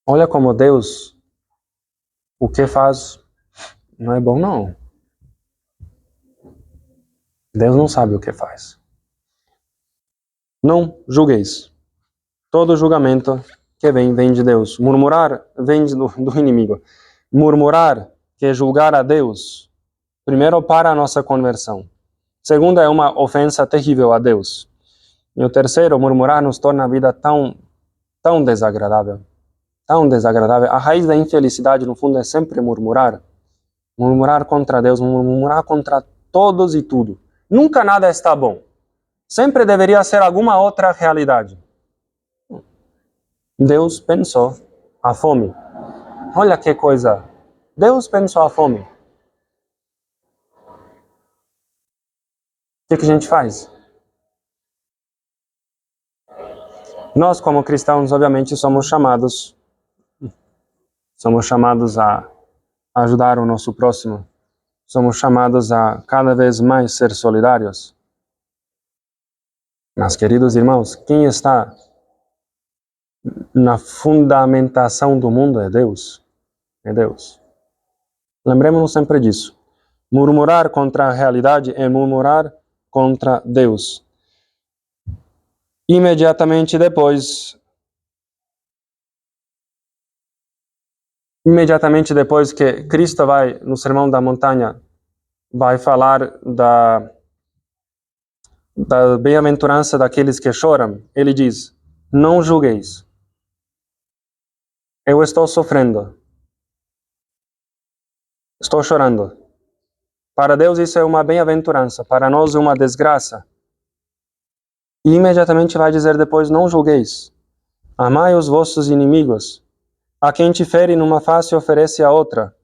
Olha como Deus, o que faz, não é bom não. Deus não sabe o que faz. Não julgueis. Todo julgamento que vem de Deus. Murmurar vem do inimigo. Murmurar, que é julgar a Deus, primeiro para a nossa conversão. Segundo, é uma ofensa terrível a Deus. E o terceiro, murmurar nos torna a vida tão desagradável. Tão desagradável. A raiz da infelicidade, no fundo, é sempre murmurar. Murmurar contra Deus, murmurar contra todos e tudo. Nunca nada está bom. Sempre deveria ser alguma outra realidade. Deus pensou a fome. Olha que coisa. Deus pensou a fome. O que a gente faz? Nós, como cristãos, obviamente, somos chamados a ajudar o nosso próximo. Somos chamados a cada vez mais ser solidários. Mas, queridos irmãos, quem está na fundamentação do mundo é Deus. É Deus. Lembremos-nos sempre disso. Murmurar contra a realidade é murmurar contra Deus. Imediatamente depois que Cristo vai, no Sermão da Montanha, vai falar da bem-aventurança daqueles que choram, ele diz, não julgueis. Eu estou sofrendo. Estou chorando. Para Deus isso é uma bem-aventurança, para nós é uma desgraça. E imediatamente vai dizer depois, não julgueis. Amai os vossos inimigos. A quem te fere numa face oferece a outra.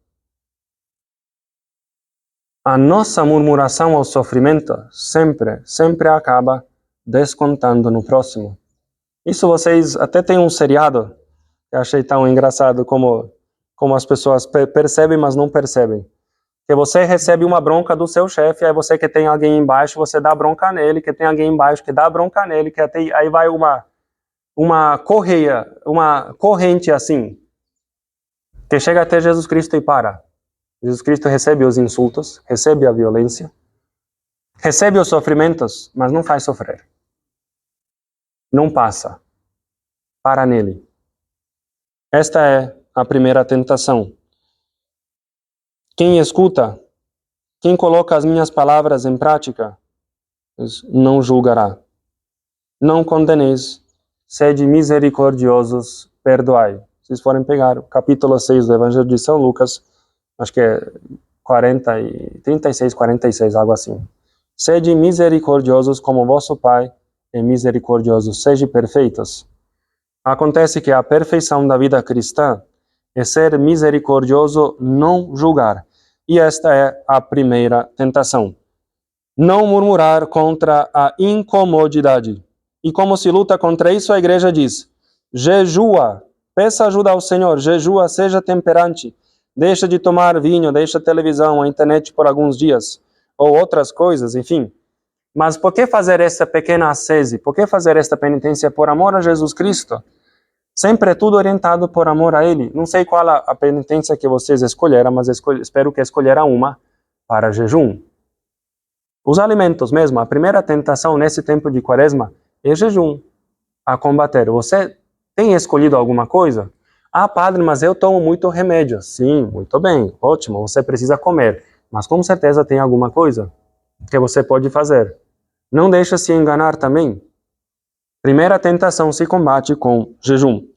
A nossa murmuração ao sofrimento sempre acaba descontando no próximo. Isso vocês até tem um seriado que eu achei tão engraçado como as pessoas percebem, mas não percebem. Que você recebe uma bronca do seu chefe, aí você que tem alguém embaixo, você dá bronca nele, que tem alguém embaixo que dá bronca nele, que até, aí vai uma corrente assim, que chega até Jesus Cristo e para. Jesus Cristo recebe os insultos, recebe a violência, recebe os sofrimentos, mas não faz sofrer. Não passa. Para nele. Esta é a primeira tentação. Quem escuta, quem coloca as minhas palavras em prática, não julgará. Não condeneis, sede misericordiosos, perdoai. Se vocês forem pegar o capítulo 6 do Evangelho de São Lucas, acho que é 36, 46, algo assim. Sede misericordiosos como vosso Pai é misericordioso. Sede perfeitos. Acontece que a perfeição da vida cristã é ser misericordioso, não julgar. E esta é a primeira tentação. Não murmurar contra a incomodidade. E como se luta contra isso, a igreja diz, jejua, peça ajuda ao Senhor, jejua, seja temperante, deixa de tomar vinho, deixa a televisão, a internet por alguns dias, ou outras coisas, enfim. Mas por que fazer essa pequena ascese? Por que fazer esta penitência por amor a Jesus Cristo? Sempre é tudo orientado por amor a Ele. Não sei qual a penitência que vocês escolheram, mas espero que escolheram uma para jejum. Os alimentos mesmo, a primeira tentação nesse tempo de Quaresma é jejum, a combater. Você tem escolhido alguma coisa? Ah, padre, mas eu tomo muito remédio. Sim, muito bem, ótimo, você precisa comer. Mas com certeza tem alguma coisa que você pode fazer. Não deixe se enganar também. Primeira tentação se combate com jejum.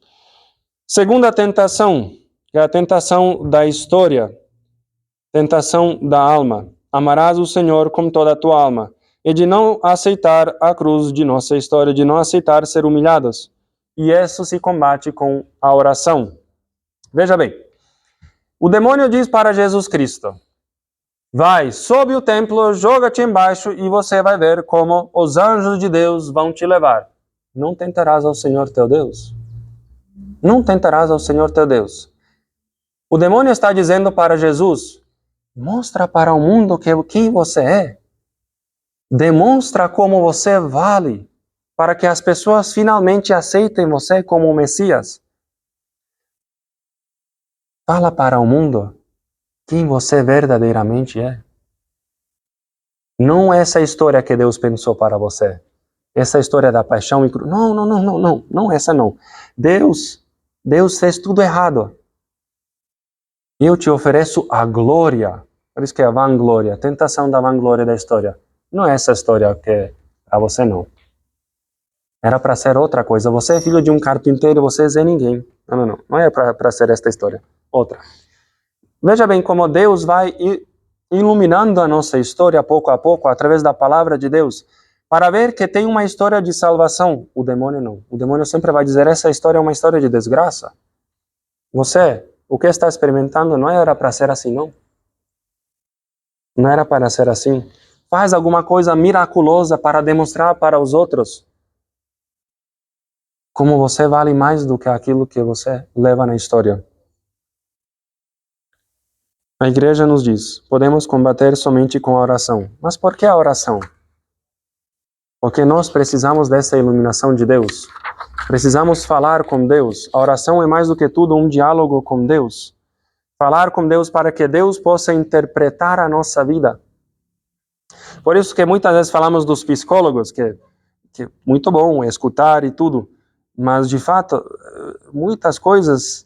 Segunda tentação, que é a tentação da história, tentação da alma. Amarás o Senhor com toda a tua alma. E de não aceitar a cruz de nossa história, de não aceitar ser humilhados. E isso se combate com a oração. Veja bem, o demônio diz para Jesus Cristo, vai, sobe o templo, joga-te embaixo e você vai ver como os anjos de Deus vão te levar. Não tentarás ao Senhor teu Deus. Não tentarás ao Senhor teu Deus. O demônio está dizendo para Jesus, mostra para o mundo quem você é. Demonstra como você vale, para que as pessoas finalmente aceitem você como o Messias. Fala para o mundo quem você verdadeiramente é. Não essa história que Deus pensou para você. Essa história da paixão e cruz. Não, essa não. Deus fez tudo errado. Eu te ofereço a glória. Por isso que é a vanglória, a tentação da vanglória da história. Não é essa história que é para você, não. Era para ser outra coisa. Você é filho de um carpinteiro, você é Zé Ninguém. Não. Não é para ser esta história. Outra. Veja bem como Deus vai iluminando a nossa história pouco a pouco, através da palavra de Deus, para ver que tem uma história de salvação. O demônio não. O demônio sempre vai dizer, essa história é uma história de desgraça. Você, o que está experimentando não era para ser assim, não. Não era para ser assim. Faz alguma coisa miraculosa para demonstrar para os outros como você vale mais do que aquilo que você leva na história. A igreja nos diz, podemos combater somente com a oração. Mas por que a oração? Porque nós precisamos dessa iluminação de Deus. Precisamos falar com Deus. A oração é mais do que tudo um diálogo com Deus. Falar com Deus para que Deus possa interpretar a nossa vida. Por isso que muitas vezes falamos dos psicólogos, que é muito bom escutar e tudo, mas de fato, muitas coisas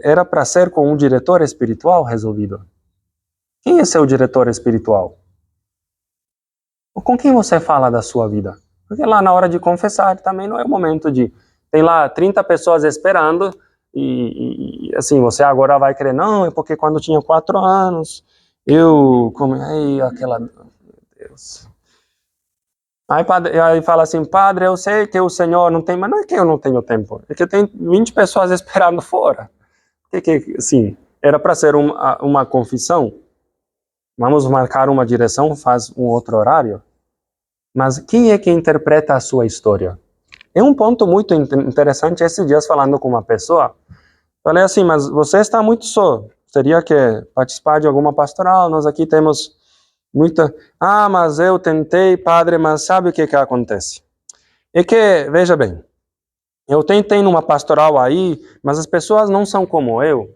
era para ser com um diretor espiritual resolvido. Quem é seu diretor espiritual? Com quem você fala da sua vida? Porque lá na hora de confessar também não é o momento de... Tem lá 30 pessoas esperando e assim, você agora vai querer, não, é porque quando eu tinha 4 anos, aí aquela... Deus. Aí fala assim, padre, eu sei que o senhor não tem, mas não é que eu não tenho tempo, é que eu tenho 20 pessoas esperando fora. Assim, era para ser uma confissão, vamos marcar uma direção, faz um outro horário, mas quem é que interpreta a sua história? É um ponto muito interessante, esses dias falando com uma pessoa, falei assim, mas você está muito só, teria que participar de alguma pastoral, nós aqui temos muita... Ah, mas eu tentei, padre, mas sabe o que acontece? É que, veja bem, eu tentei numa pastoral aí, mas as pessoas não são como eu.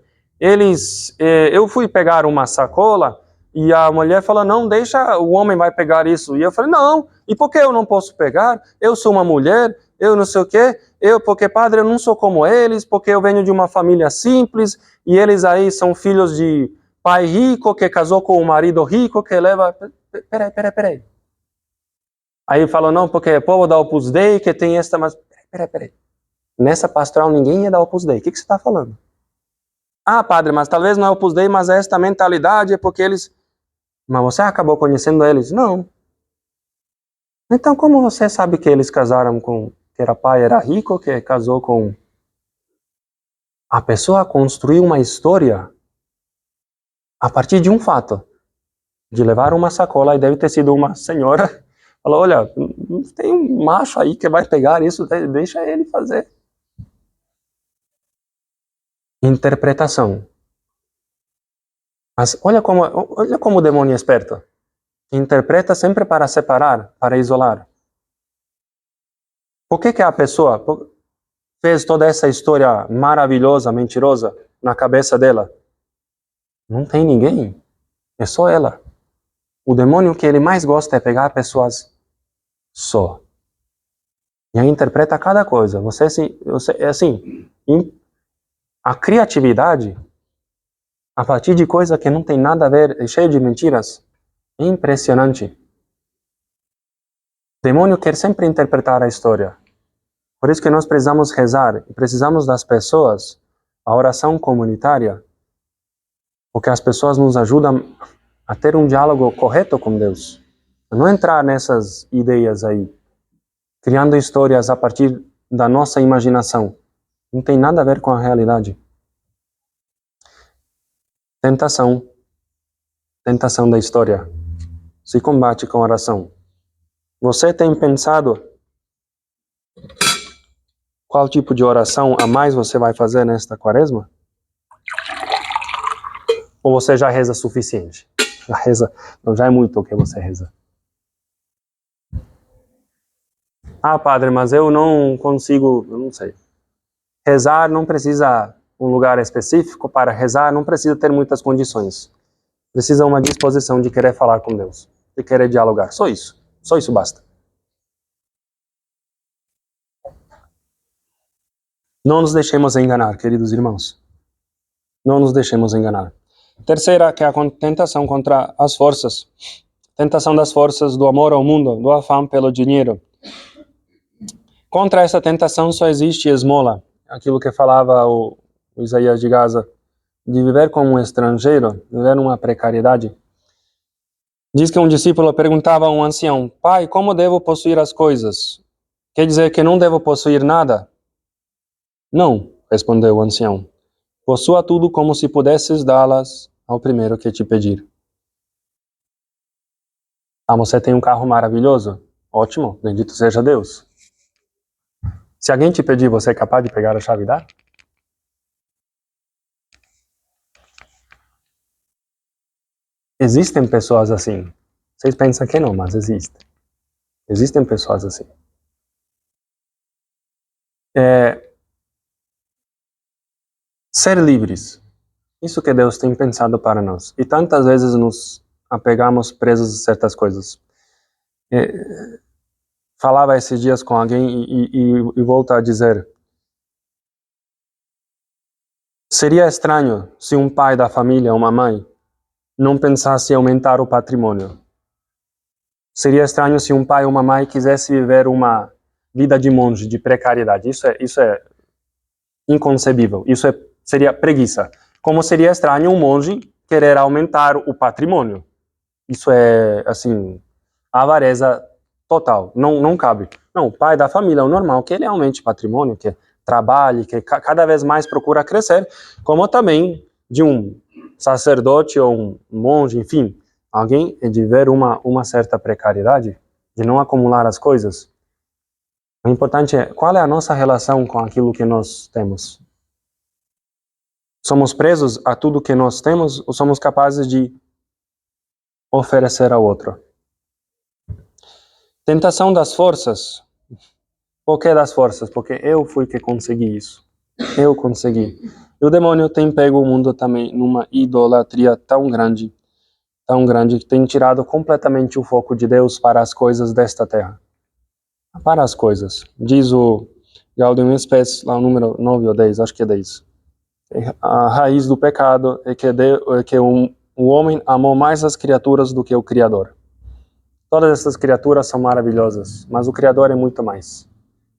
Eu fui pegar uma sacola e a mulher falou, não, deixa, o homem vai pegar isso. E eu falei, não, e por que eu não posso pegar? Eu sou uma mulher, eu não sei o quê, porque padre, eu não sou como eles, porque eu venho de uma família simples, e eles aí são filhos de pai rico, que casou com um marido rico, que leva... Peraí. Aí falou, não, porque o povo da Opus Dei, que tem esta, mas... Peraí. Nessa pastoral ninguém ia dar Opus Dei. O que você está falando? Ah, padre, mas talvez não é Opus Dei, mas esta mentalidade é porque eles... Mas você acabou conhecendo eles? Não. Então como você sabe que eles casaram com... Que era pai, era rico, que casou com... A pessoa construiu uma história a partir de um fato. De levar uma sacola, e deve ter sido uma senhora... Falou, olha, tem um macho aí que vai pegar isso, deixa ele fazer. Interpretação. Mas olha como o demônio é esperto. Interpreta sempre para separar, para isolar. Por que a pessoa fez toda essa história maravilhosa, mentirosa, na cabeça dela? Não tem ninguém. É só ela. O demônio que ele mais gosta é pegar pessoas só. E aí interpreta cada coisa. Você é assim, a criatividade, a partir de coisa que não tem nada a ver, é cheio de mentiras, é impressionante. O demônio quer sempre interpretar a história. Por isso que nós precisamos rezar e precisamos das pessoas, a oração comunitária, porque as pessoas nos ajudam a ter um diálogo correto com Deus. Não entrar nessas ideias aí, criando histórias a partir da nossa imaginação. Não tem nada a ver com a realidade. Tentação da história, se combate com oração. Você tem pensado qual tipo de oração a mais você vai fazer nesta quaresma? Ou você já reza suficiente? Já reza, não, já é muito o que você reza. Ah, padre, mas eu não consigo, eu não sei. Rezar não precisa um lugar específico para rezar, não precisa ter muitas condições. Precisa uma disposição de querer falar com Deus, de querer dialogar. Só isso basta. Não nos deixemos enganar, queridos irmãos. Não nos deixemos enganar. Terceira, que é a tentação contra as forças. Tentação das forças do amor ao mundo, do afã pelo dinheiro. Contra essa tentação só existe esmola, aquilo que falava o Isaías de Gaza, de viver como um estrangeiro, viver numa precariedade. Diz que um discípulo perguntava a um ancião, pai, como devo possuir as coisas? Quer dizer que não devo possuir nada? Não, respondeu o ancião. Possua tudo como se pudesses dá-las ao primeiro que te pedir. Ah, você tem um carro maravilhoso? Ótimo, bendito seja Deus. Se alguém te pedir, você é capaz de pegar a chave e dar? Existem pessoas assim. Vocês pensam que não, mas existem. Existem pessoas assim. Ser livres. Isso que Deus tem pensado para nós. E tantas vezes nos apegamos presos a certas coisas. Falava esses dias com alguém e volto a dizer: seria estranho se um pai da família, uma mãe, não pensasse em aumentar o patrimônio. Seria estranho se um pai ou uma mãe quisesse viver uma vida de monge, de precariedade. Isso é inconcebível. Seria preguiça. Como seria estranho um monge querer aumentar o patrimônio. Isso é, assim, avareza total. Não cabe. Não, o pai da família, é o normal que ele aumente patrimônio, que trabalhe, que cada vez mais procura crescer, como também de um sacerdote ou um monge, enfim, alguém de ver uma certa precariedade, de não acumular as coisas. O importante é qual é a nossa relação com aquilo que nós temos. Somos presos a tudo que nós temos ou somos capazes de oferecer ao outro? Tentação das forças. Por que das forças? Porque eu fui que consegui isso. Eu consegui. E o demônio tem pego o mundo também numa idolatria tão grande, que tem tirado completamente o foco de Deus para as coisas desta terra. Para as coisas. Diz o Gaudium et Spes, lá o número 9 ou 10, acho que é 10. A raiz do pecado é que o homem amou mais as criaturas do que o Criador. Todas essas criaturas são maravilhosas, mas o Criador é muito mais.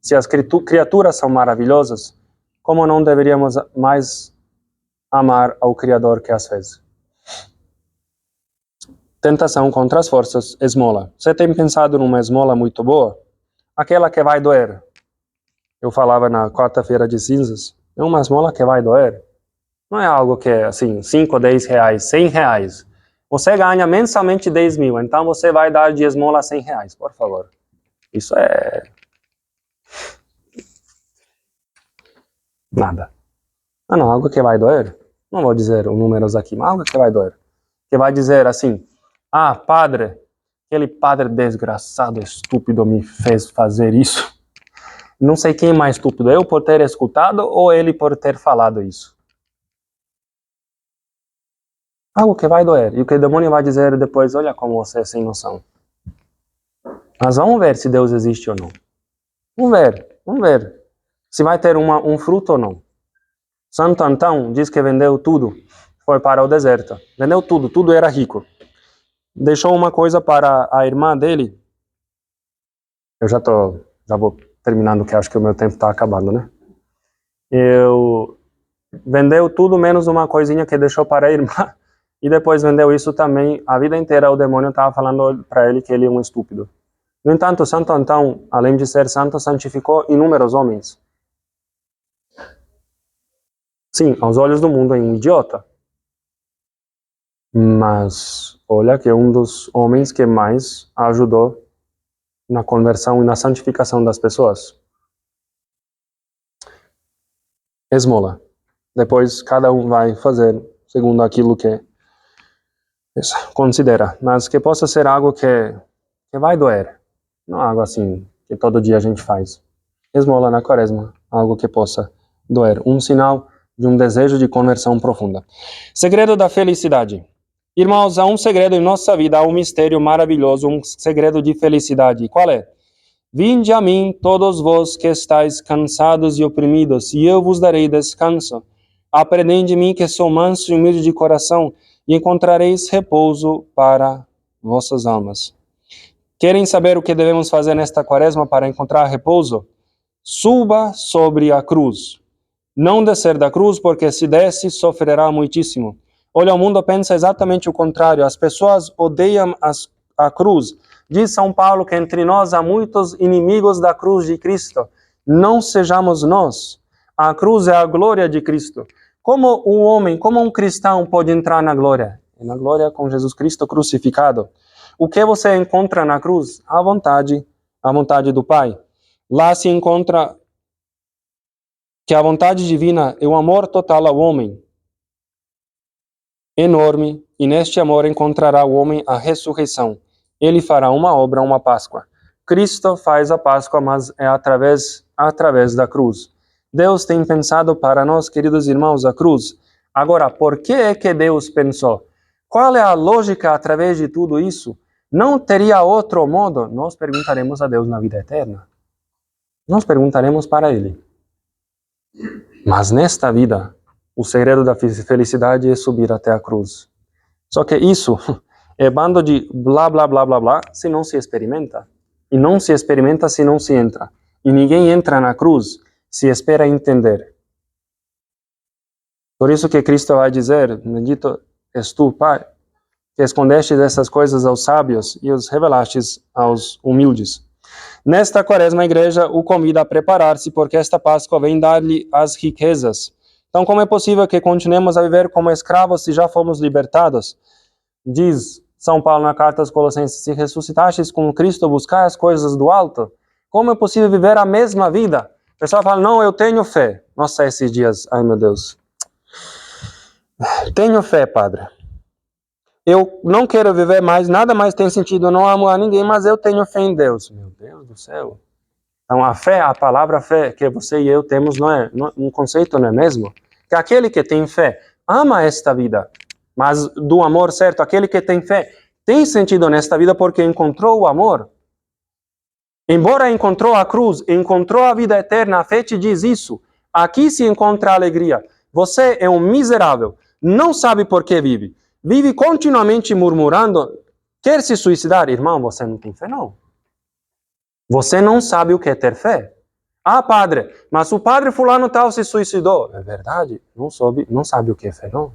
Se as criaturas são maravilhosas, como não deveríamos mais amar ao Criador que as fez? Tentação contra as forças, esmola. Você tem pensado numa esmola muito boa? Aquela que vai doer. Eu falava na quarta-feira de cinzas, é uma esmola que vai doer. Não é algo que é assim, 5, 10 reais, 100 reais. Você ganha mensalmente 10 mil, então você vai dar de esmola 100 reais, por favor. Isso é nada. Não, algo que vai doer. Não vou dizer os números aqui, mas algo que vai doer. Que vai dizer assim, padre, aquele padre desgraçado, estúpido me fez fazer isso. Não sei quem é mais estúpido, eu por ter escutado ou ele por ter falado isso. Algo que vai doer. E o que o demônio vai dizer depois, olha como você é sem noção. Mas vamos ver se Deus existe ou não. Vamos ver. Se vai ter um fruto ou não. Santo Antão diz que vendeu tudo, foi para o deserto. Vendeu tudo era rico. Deixou uma coisa para a irmã dele. Eu já vou terminando, que acho que o meu tempo está acabando, né? Vendeu tudo menos uma coisinha que deixou para a irmã. E depois vendeu isso também. A vida inteira o demônio estava falando para ele que ele é um estúpido. No entanto, Santo Antão, além de ser santo, santificou inúmeros homens. Sim, aos olhos do mundo é um idiota. Mas olha que é um dos homens que mais ajudou na conversão e na santificação das pessoas. Esmola. Depois cada um vai fazer segundo aquilo que considera. Mas que possa ser algo que vai doer. Não algo assim que todo dia a gente faz. Esmola na quaresma. Algo que possa doer. Um sinal de um desejo de conversão profunda. Segredo da felicidade. Irmãos, há um segredo em nossa vida, há um mistério maravilhoso, um segredo de felicidade. Qual é? Vinde a mim, todos vós que estáis cansados e oprimidos, e eu vos darei descanso. Aprendei de mim que sou manso e humilde de coração, e encontrareis repouso para vossas almas. Querem saber o que devemos fazer nesta quaresma para encontrar repouso? Suba sobre a cruz. Não descer da cruz, porque se desce, sofrerá muitíssimo. Olha, o mundo pensa exatamente o contrário. As pessoas odeiam a cruz. Diz São Paulo que entre nós há muitos inimigos da cruz de Cristo. Não sejamos nós. A cruz é a glória de Cristo. Como um homem, como um cristão pode entrar na glória? Na glória com Jesus Cristo crucificado. O que você encontra na cruz? A vontade do Pai. Lá se encontra que a vontade divina é o amor total ao homem. Enorme, e neste amor encontrará o homem a ressurreição. Ele fará uma obra, uma Páscoa. Cristo faz a Páscoa, mas é através da cruz. Deus tem pensado para nós, queridos irmãos, a cruz. Agora, por que é que Deus pensou? Qual é a lógica através de tudo isso? Não teria outro modo? Nós perguntaremos a Deus na vida eterna. Nós perguntaremos para Ele. Mas nesta vida, o segredo da felicidade é subir até a cruz. Só que isso é bando de blá, blá, blá, blá, blá, se não se experimenta. E não se experimenta se não se entra. E ninguém entra na cruz se espera entender. Por isso que Cristo vai dizer, bendito és tu, Pai, que escondestes essas coisas aos sábios e os revelastes aos humildes. Nesta quaresma, a igreja o convida a preparar-se, porque esta Páscoa vem dar-lhe as riquezas. Então, como é possível que continuemos a viver como escravos se já fomos libertados? Diz São Paulo na carta aos Colossenses, se ressuscitastes com Cristo, buscai as coisas do alto. Como é possível viver a mesma vida? O pessoal fala, não, eu tenho fé. Nossa, esses dias, ai meu Deus. Tenho fé, padre. Eu não quero viver mais, nada mais tem sentido, eu não amo a ninguém, mas eu tenho fé em Deus. Meu Deus do céu. Então a fé, a palavra fé que você e eu temos um conceito não é mesmo? Que aquele que tem fé ama esta vida, mas do amor certo, aquele que tem fé tem sentido nesta vida porque encontrou o amor. Embora encontrou a cruz, encontrou a vida eterna, a fé te diz isso. Aqui se encontra a alegria. Você é um miserável, não sabe por que vive. Vive continuamente murmurando, quer se suicidar? Irmão, você não tem fé, não. Você não sabe o que é ter fé. Ah, padre, mas o padre fulano tal se suicidou. É verdade, não sabe o que é fé, não.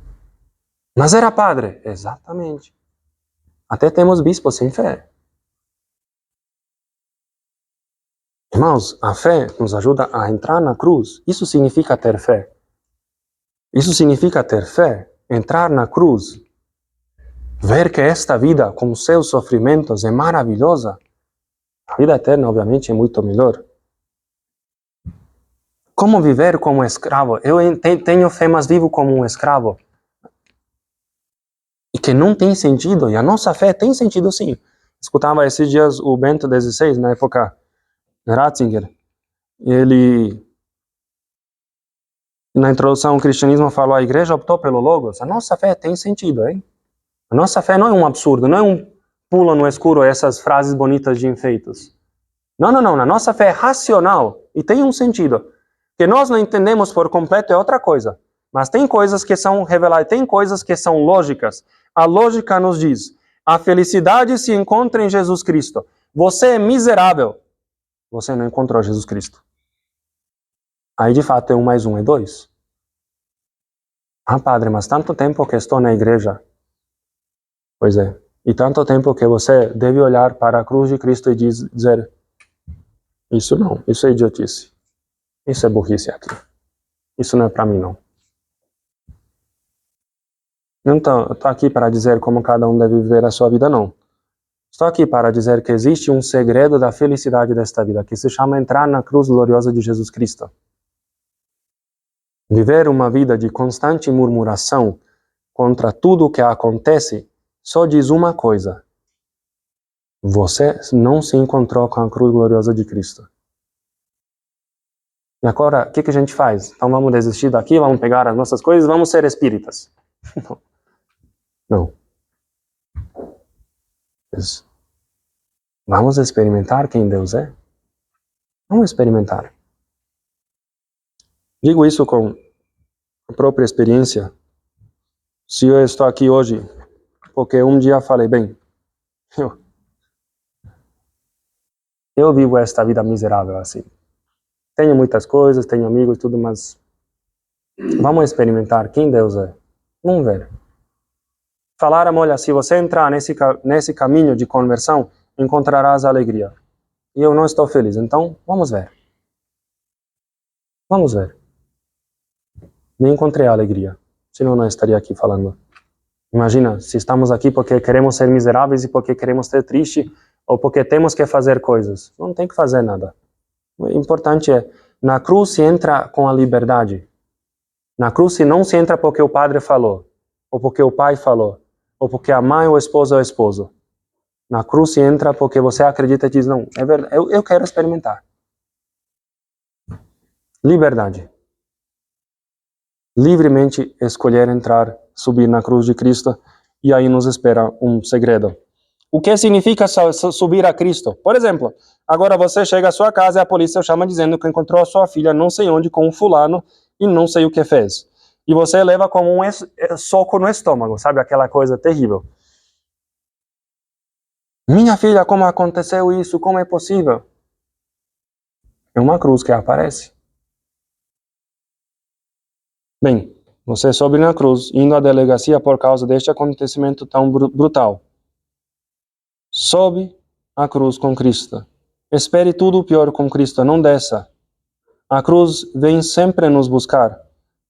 Mas era padre. Exatamente. Até temos bispos sem fé. Irmãos, a fé nos ajuda a entrar na cruz. Isso significa ter fé. Isso significa ter fé, entrar na cruz. Ver que esta vida, com seus sofrimentos, é maravilhosa. A vida eterna, obviamente, é muito melhor. Como viver como escravo? Eu tenho fé, mas vivo como um escravo. E que não tem sentido. E a nossa fé tem sentido, sim. Escutava esses dias o Bento XVI, na época Ratzinger. Ele, na introdução ao cristianismo, falou: a igreja optou pelo Logos. A nossa fé tem sentido, hein? A nossa fé não é um absurdo, não é um pulo no escuro, essas frases bonitas de enfeitos. Não. A nossa fé é racional e tem um sentido. Que nós não entendemos por completo é outra coisa. Mas tem coisas que são reveladas, tem coisas que são lógicas. A lógica nos diz: a felicidade se encontra em Jesus Cristo. Você é miserável. Você não encontrou Jesus Cristo. Aí de fato é 1 mais 1 é 2. Ah, padre, mas tanto tempo que estou na igreja. Pois é. E tanto tempo que você deve olhar para a cruz de Cristo e dizer: isso não, isso é idiotice. Isso é burrice aqui. Isso não é para mim, não. Não estou aqui para dizer como cada um deve viver a sua vida, não. Estou aqui para dizer que existe um segredo da felicidade desta vida, que se chama entrar na cruz gloriosa de Jesus Cristo. Viver uma vida de constante murmuração contra tudo o que acontece só diz uma coisa: você não se encontrou com a cruz gloriosa de Cristo. E agora, o que a gente faz? Então vamos desistir daqui, vamos pegar as nossas coisas e vamos ser espíritas. Não. Vamos experimentar quem Deus é? Vamos experimentar. Digo isso com a própria experiência. Se eu estou aqui hoje, porque um dia falei, bem, eu vivo esta vida miserável assim. Tenho muitas coisas, tenho amigos e tudo, mas vamos experimentar quem Deus é. Vamos ver. Falaram, olha, se você entrar nesse caminho de conversão, encontrarás alegria. E eu não estou feliz, então vamos ver. Vamos ver. Nem encontrei a alegria, senão não estaria aqui falando. Imagina, se estamos aqui porque queremos ser miseráveis e porque queremos ser tristes, ou porque temos que fazer coisas. Não tem que fazer nada. O importante é, na cruz se entra com a liberdade. Na cruz não se entra porque o padre falou, ou porque o pai falou, ou porque a mãe ou o esposo é o esposo. Na cruz se entra porque você acredita e diz, não, é verdade, eu quero experimentar. Liberdade. livremente escolher entrar, subir na cruz de Cristo, e aí nos espera um segredo. O que significa subir a Cristo? Por exemplo, agora você chega à sua casa e a polícia chama dizendo que encontrou a sua filha não sei onde com um fulano e não sei o que fez. E você leva como um soco no estômago, sabe? Aquela coisa terrível. Minha filha, como aconteceu isso? Como é possível? É uma cruz que aparece. Bem, você sobe na cruz, indo à delegacia por causa deste acontecimento tão brutal. Sobe a cruz com Cristo. Espere tudo o pior com Cristo, não desça. A cruz vem sempre nos buscar.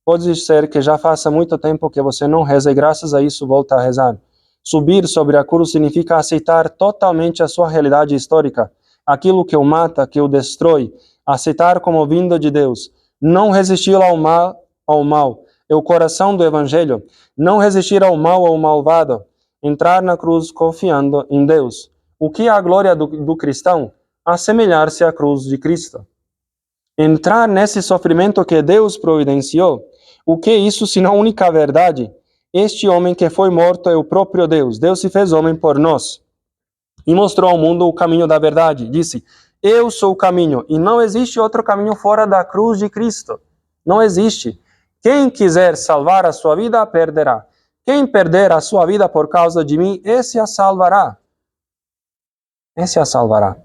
Pode ser que já faça muito tempo que você não reza e graças a isso volta a rezar. Subir sobre a cruz significa aceitar totalmente a sua realidade histórica, aquilo que o mata, que o destrói, aceitar como vindo de Deus, não resistir ao mal, é o coração do Evangelho, não resistir ao mal ou malvado, entrar na cruz confiando em Deus. O que é a glória do cristão? Assemelhar-se à cruz de Cristo. Entrar nesse sofrimento que Deus providenciou. O que é isso senão a única verdade? Este homem que foi morto é o próprio Deus. Deus se fez homem por nós e mostrou ao mundo o caminho da verdade. Disse, eu sou o caminho e não existe outro caminho fora da cruz de Cristo. Não existe. Quem quiser salvar a sua vida, a perderá. Quem perder a sua vida por causa de mim, esse a salvará. Esse a salvará.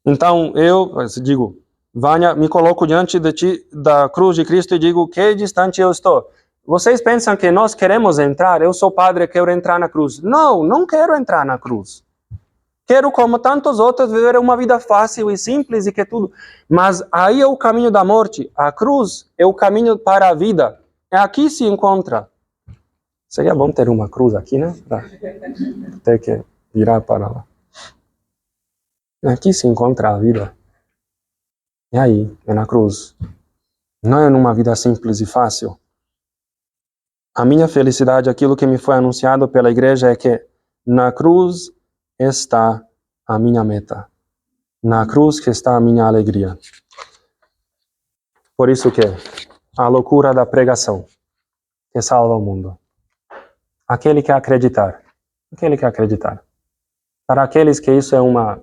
Então, eu digo, Vânia, me coloco diante de ti, da cruz de Cristo e digo, que distante eu estou. Vocês pensam que nós queremos entrar? Eu sou padre, quero entrar na cruz. Não, não quero entrar na cruz. Quero, como tantos outros, viver uma vida fácil e simples e que tudo. Mas aí é o caminho da morte. A cruz é o caminho para a vida. É aqui se encontra. Seria bom ter uma cruz aqui, né? Pra ter que virar para lá. Aqui se encontra a vida. E aí, é na cruz. Não é numa vida simples e fácil. A minha felicidade, aquilo que me foi anunciado pela igreja é que na cruz está a minha meta. Na cruz que está a minha alegria. Por isso que a loucura da pregação que salva o mundo. Aquele que acreditar. Aquele que acreditar. Para aqueles que isso é uma...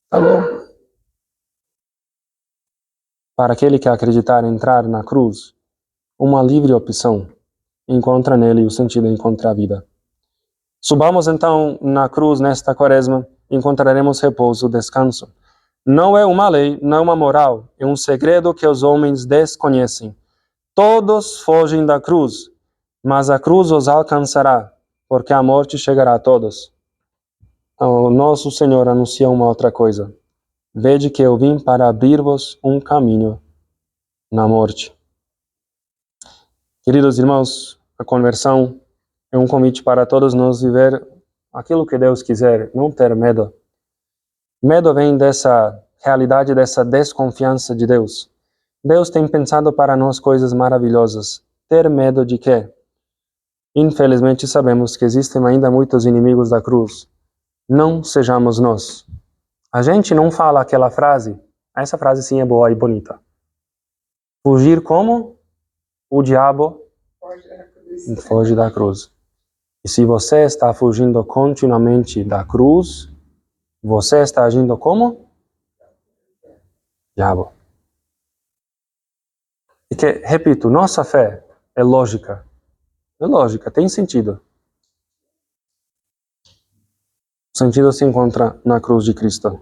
tá bom. Para aquele que acreditar entrar na cruz, uma livre opção, encontra nele o sentido de encontrar a vida. Subamos então na cruz nesta quaresma, encontraremos repouso, descanso. Não é uma lei, não é uma moral, é um segredo que os homens desconhecem. Todos fogem da cruz, mas a cruz os alcançará, porque a morte chegará a todos. O nosso Senhor anuncia uma outra coisa. Vede que eu vim para abrir-vos um caminho na morte. Queridos irmãos, a conversão é um convite para todos nós viver aquilo que Deus quiser, não ter medo. Medo vem dessa realidade, dessa desconfiança de Deus. Deus tem pensado para nós coisas maravilhosas. Ter medo de quê? Infelizmente sabemos que existem ainda muitos inimigos da cruz. Não sejamos nós. A gente não fala aquela frase, essa frase sim é boa e bonita. Fugir como? O diabo foge da cruz. E se você está fugindo continuamente da cruz, você está agindo como? Diabo. E que, repito, nossa fé é lógica. É lógica, tem sentido. O sentido se encontra na cruz de Cristo.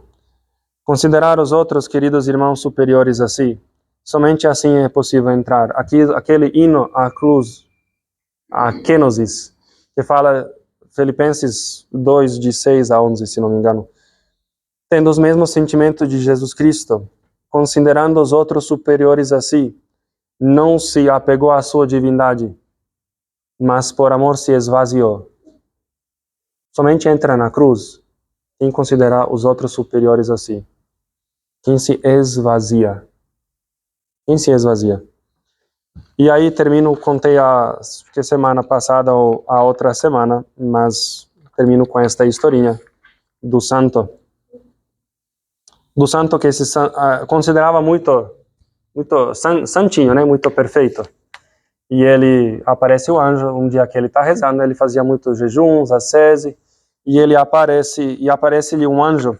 Considerar os outros queridos irmãos superiores a si. Somente assim é possível entrar. Aquele hino à cruz, a kenosis, que fala Filipenses 2, de 6 a 11, se não me engano. Tendo os mesmos sentimentos de Jesus Cristo, considerando os outros superiores a si, não se apegou à sua divindade, mas por amor se esvaziou. Somente entra na cruz quem considera os outros superiores a si. Quem se esvazia. Quem se esvazia. E aí contei a semana passada ou a outra semana, mas termino com esta historinha do santo. Do santo que se considerava muito muito santinho, né? Muito perfeito. E ele aparece o anjo, um dia que ele está rezando, ele fazia muitos jejuns, ascese, e ele aparece-lhe um anjo.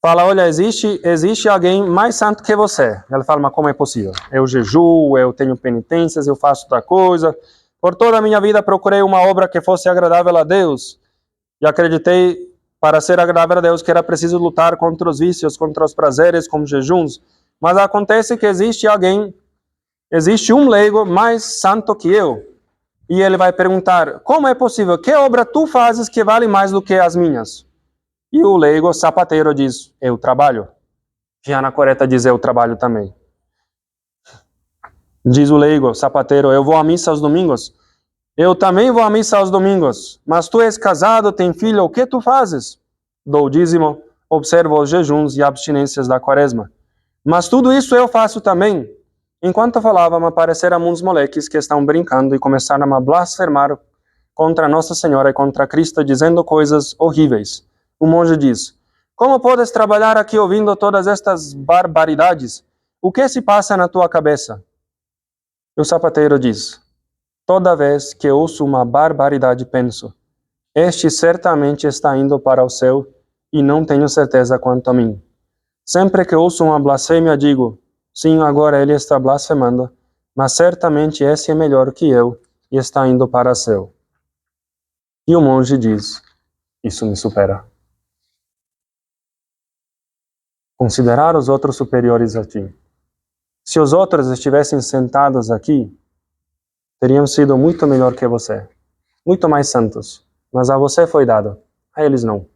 Fala, olha, existe alguém mais santo que você. Ele fala, mas como é possível? Eu jejuo, eu tenho penitências, eu faço outra coisa. Por toda a minha vida procurei uma obra que fosse agradável a Deus. E acreditei, para ser agradável a Deus, que era preciso lutar contra os vícios, contra os prazeres, com jejuns. Mas acontece que existe um leigo mais santo que eu. E ele vai perguntar, como é possível? Que obra tu fazes que vale mais do que as minhas? E o leigo sapateiro diz, eu trabalho. Já na coreta diz, eu trabalho também. Diz o leigo sapateiro, eu vou à missa aos domingos. Eu também vou à missa aos domingos. Mas tu és casado, tem filho, o que tu fazes? Dou o dízimo, observo os jejuns e abstinências da quaresma. Mas tudo isso eu faço também. Enquanto falava, me apareceram uns moleques que estão brincando e começaram a blasfemar contra Nossa Senhora e contra Cristo, dizendo coisas horríveis. O monge diz, como podes trabalhar aqui ouvindo todas estas barbaridades? O que se passa na tua cabeça? E o sapateiro diz, toda vez que ouço uma barbaridade penso, este certamente está indo para o céu e não tenho certeza quanto a mim. Sempre que ouço uma blasfêmia digo, sim, agora ele está blasfemando, mas certamente esse é melhor que eu e está indo para o céu. E o monge diz, isso me supera. Considerar os outros superiores a ti. Se os outros estivessem sentados aqui, teriam sido muito melhor que você, muito mais santos, mas a você foi dado, a eles não.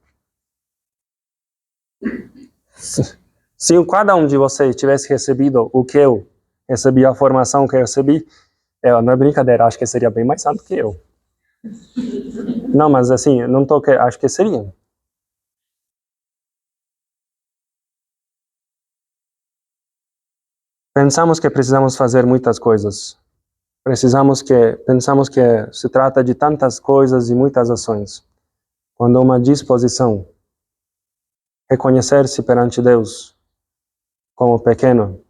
Se cada um de vocês tivesse recebido o que eu recebi, a formação que eu recebi, não é brincadeira, acho que seria bem mais santo que eu. Não, mas assim, acho que seria. Pensamos que precisamos fazer muitas coisas. Pensamos que se trata de tantas coisas e muitas ações. Quando uma disposição, reconhecer-se perante Deus como pequeno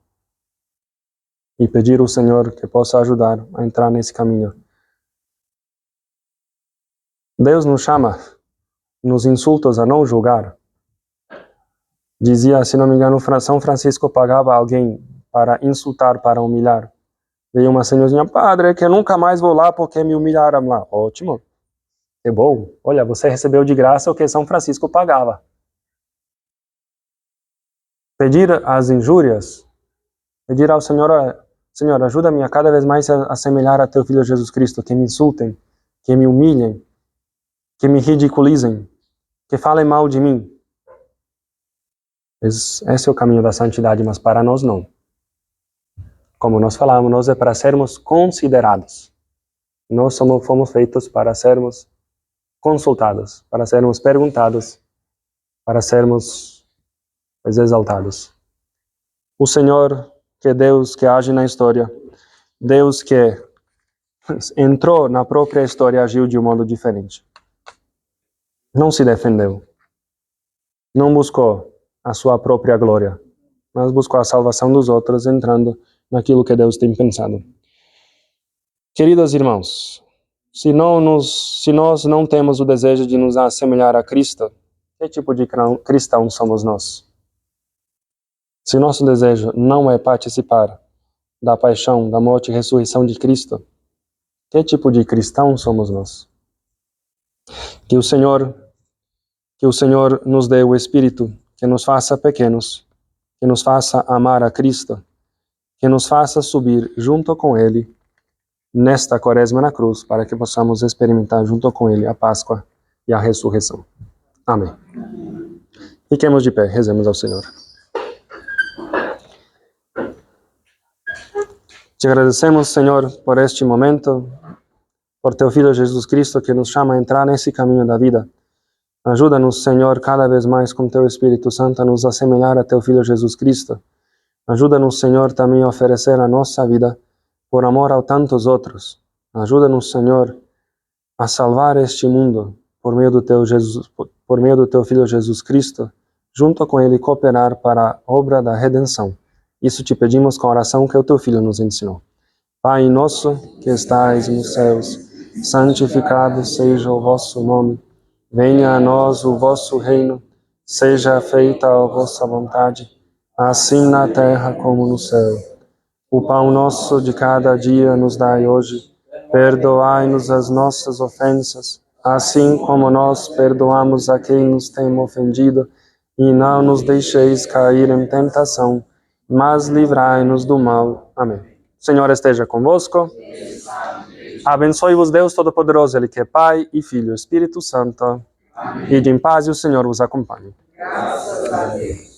e pedir ao Senhor que possa ajudar a entrar nesse caminho. Deus nos chama nos insultos a não julgar. Dizia, se não me engano, São Francisco pagava alguém para insultar, para humilhar. Veio uma senhorzinha, padre, que eu nunca mais vou lá porque me humilharam lá. Ótimo, que bom. Olha, você recebeu de graça o que São Francisco pagava. Pedir as injúrias, pedir ao Senhor, Senhor, ajuda-me a cada vez mais a assemelhar a teu Filho Jesus Cristo, que me insultem, que me humilhem, que me ridiculizem, que falem mal de mim. Esse é o caminho da santidade, mas para nós não. Como nós falamos, nós é para sermos considerados. Nós fomos feitos para sermos consultados, para sermos perguntados, para sermos exaltados. O Senhor, que é Deus que age na história, Deus que entrou na própria história e agiu de um modo diferente. Não se defendeu. Não buscou a sua própria glória, mas buscou a salvação dos outros, entrando naquilo que Deus tem pensado. Queridos irmãos, se nós não temos o desejo de nos assemelhar a Cristo, que tipo de cristão somos nós? Se nosso desejo não é participar da paixão, da morte e ressurreição de Cristo, que tipo de cristão somos nós? Que o Senhor nos dê o Espírito que nos faça pequenos, que nos faça amar a Cristo, que nos faça subir junto com Ele nesta quaresma na cruz, para que possamos experimentar junto com Ele a Páscoa e a ressurreição. Amém. Fiquemos de pé, rezemos ao Senhor. Te agradecemos, Senhor, por este momento, por teu Filho Jesus Cristo, que nos chama a entrar nesse caminho da vida. Ajuda-nos, Senhor, cada vez mais com teu Espírito Santo a nos assemelhar a teu Filho Jesus Cristo. Ajuda-nos, Senhor, também a oferecer a nossa vida por amor a tantos outros. Ajuda-nos, Senhor, a salvar este mundo por meio do teu Filho Jesus Cristo, junto com Ele cooperar para a obra da redenção. Isso te pedimos com a oração que o teu Filho nos ensinou. Pai nosso, que estais nos céus, santificado seja o vosso nome. Venha a nós o vosso reino. Seja feita a vossa vontade, assim na terra como no céu. O pão nosso de cada dia nos dai hoje. Perdoai-nos as nossas ofensas, assim como nós perdoamos a quem nos tem ofendido. E não nos deixeis cair em tentação, mas livrai-nos do mal. Amém. O Senhor esteja convosco. Abençoe-vos Deus Todo-Poderoso, Ele que é Pai e Filho e Espírito Santo. Amém. Ide em paz e o Senhor vos acompanhe. Graças a Deus.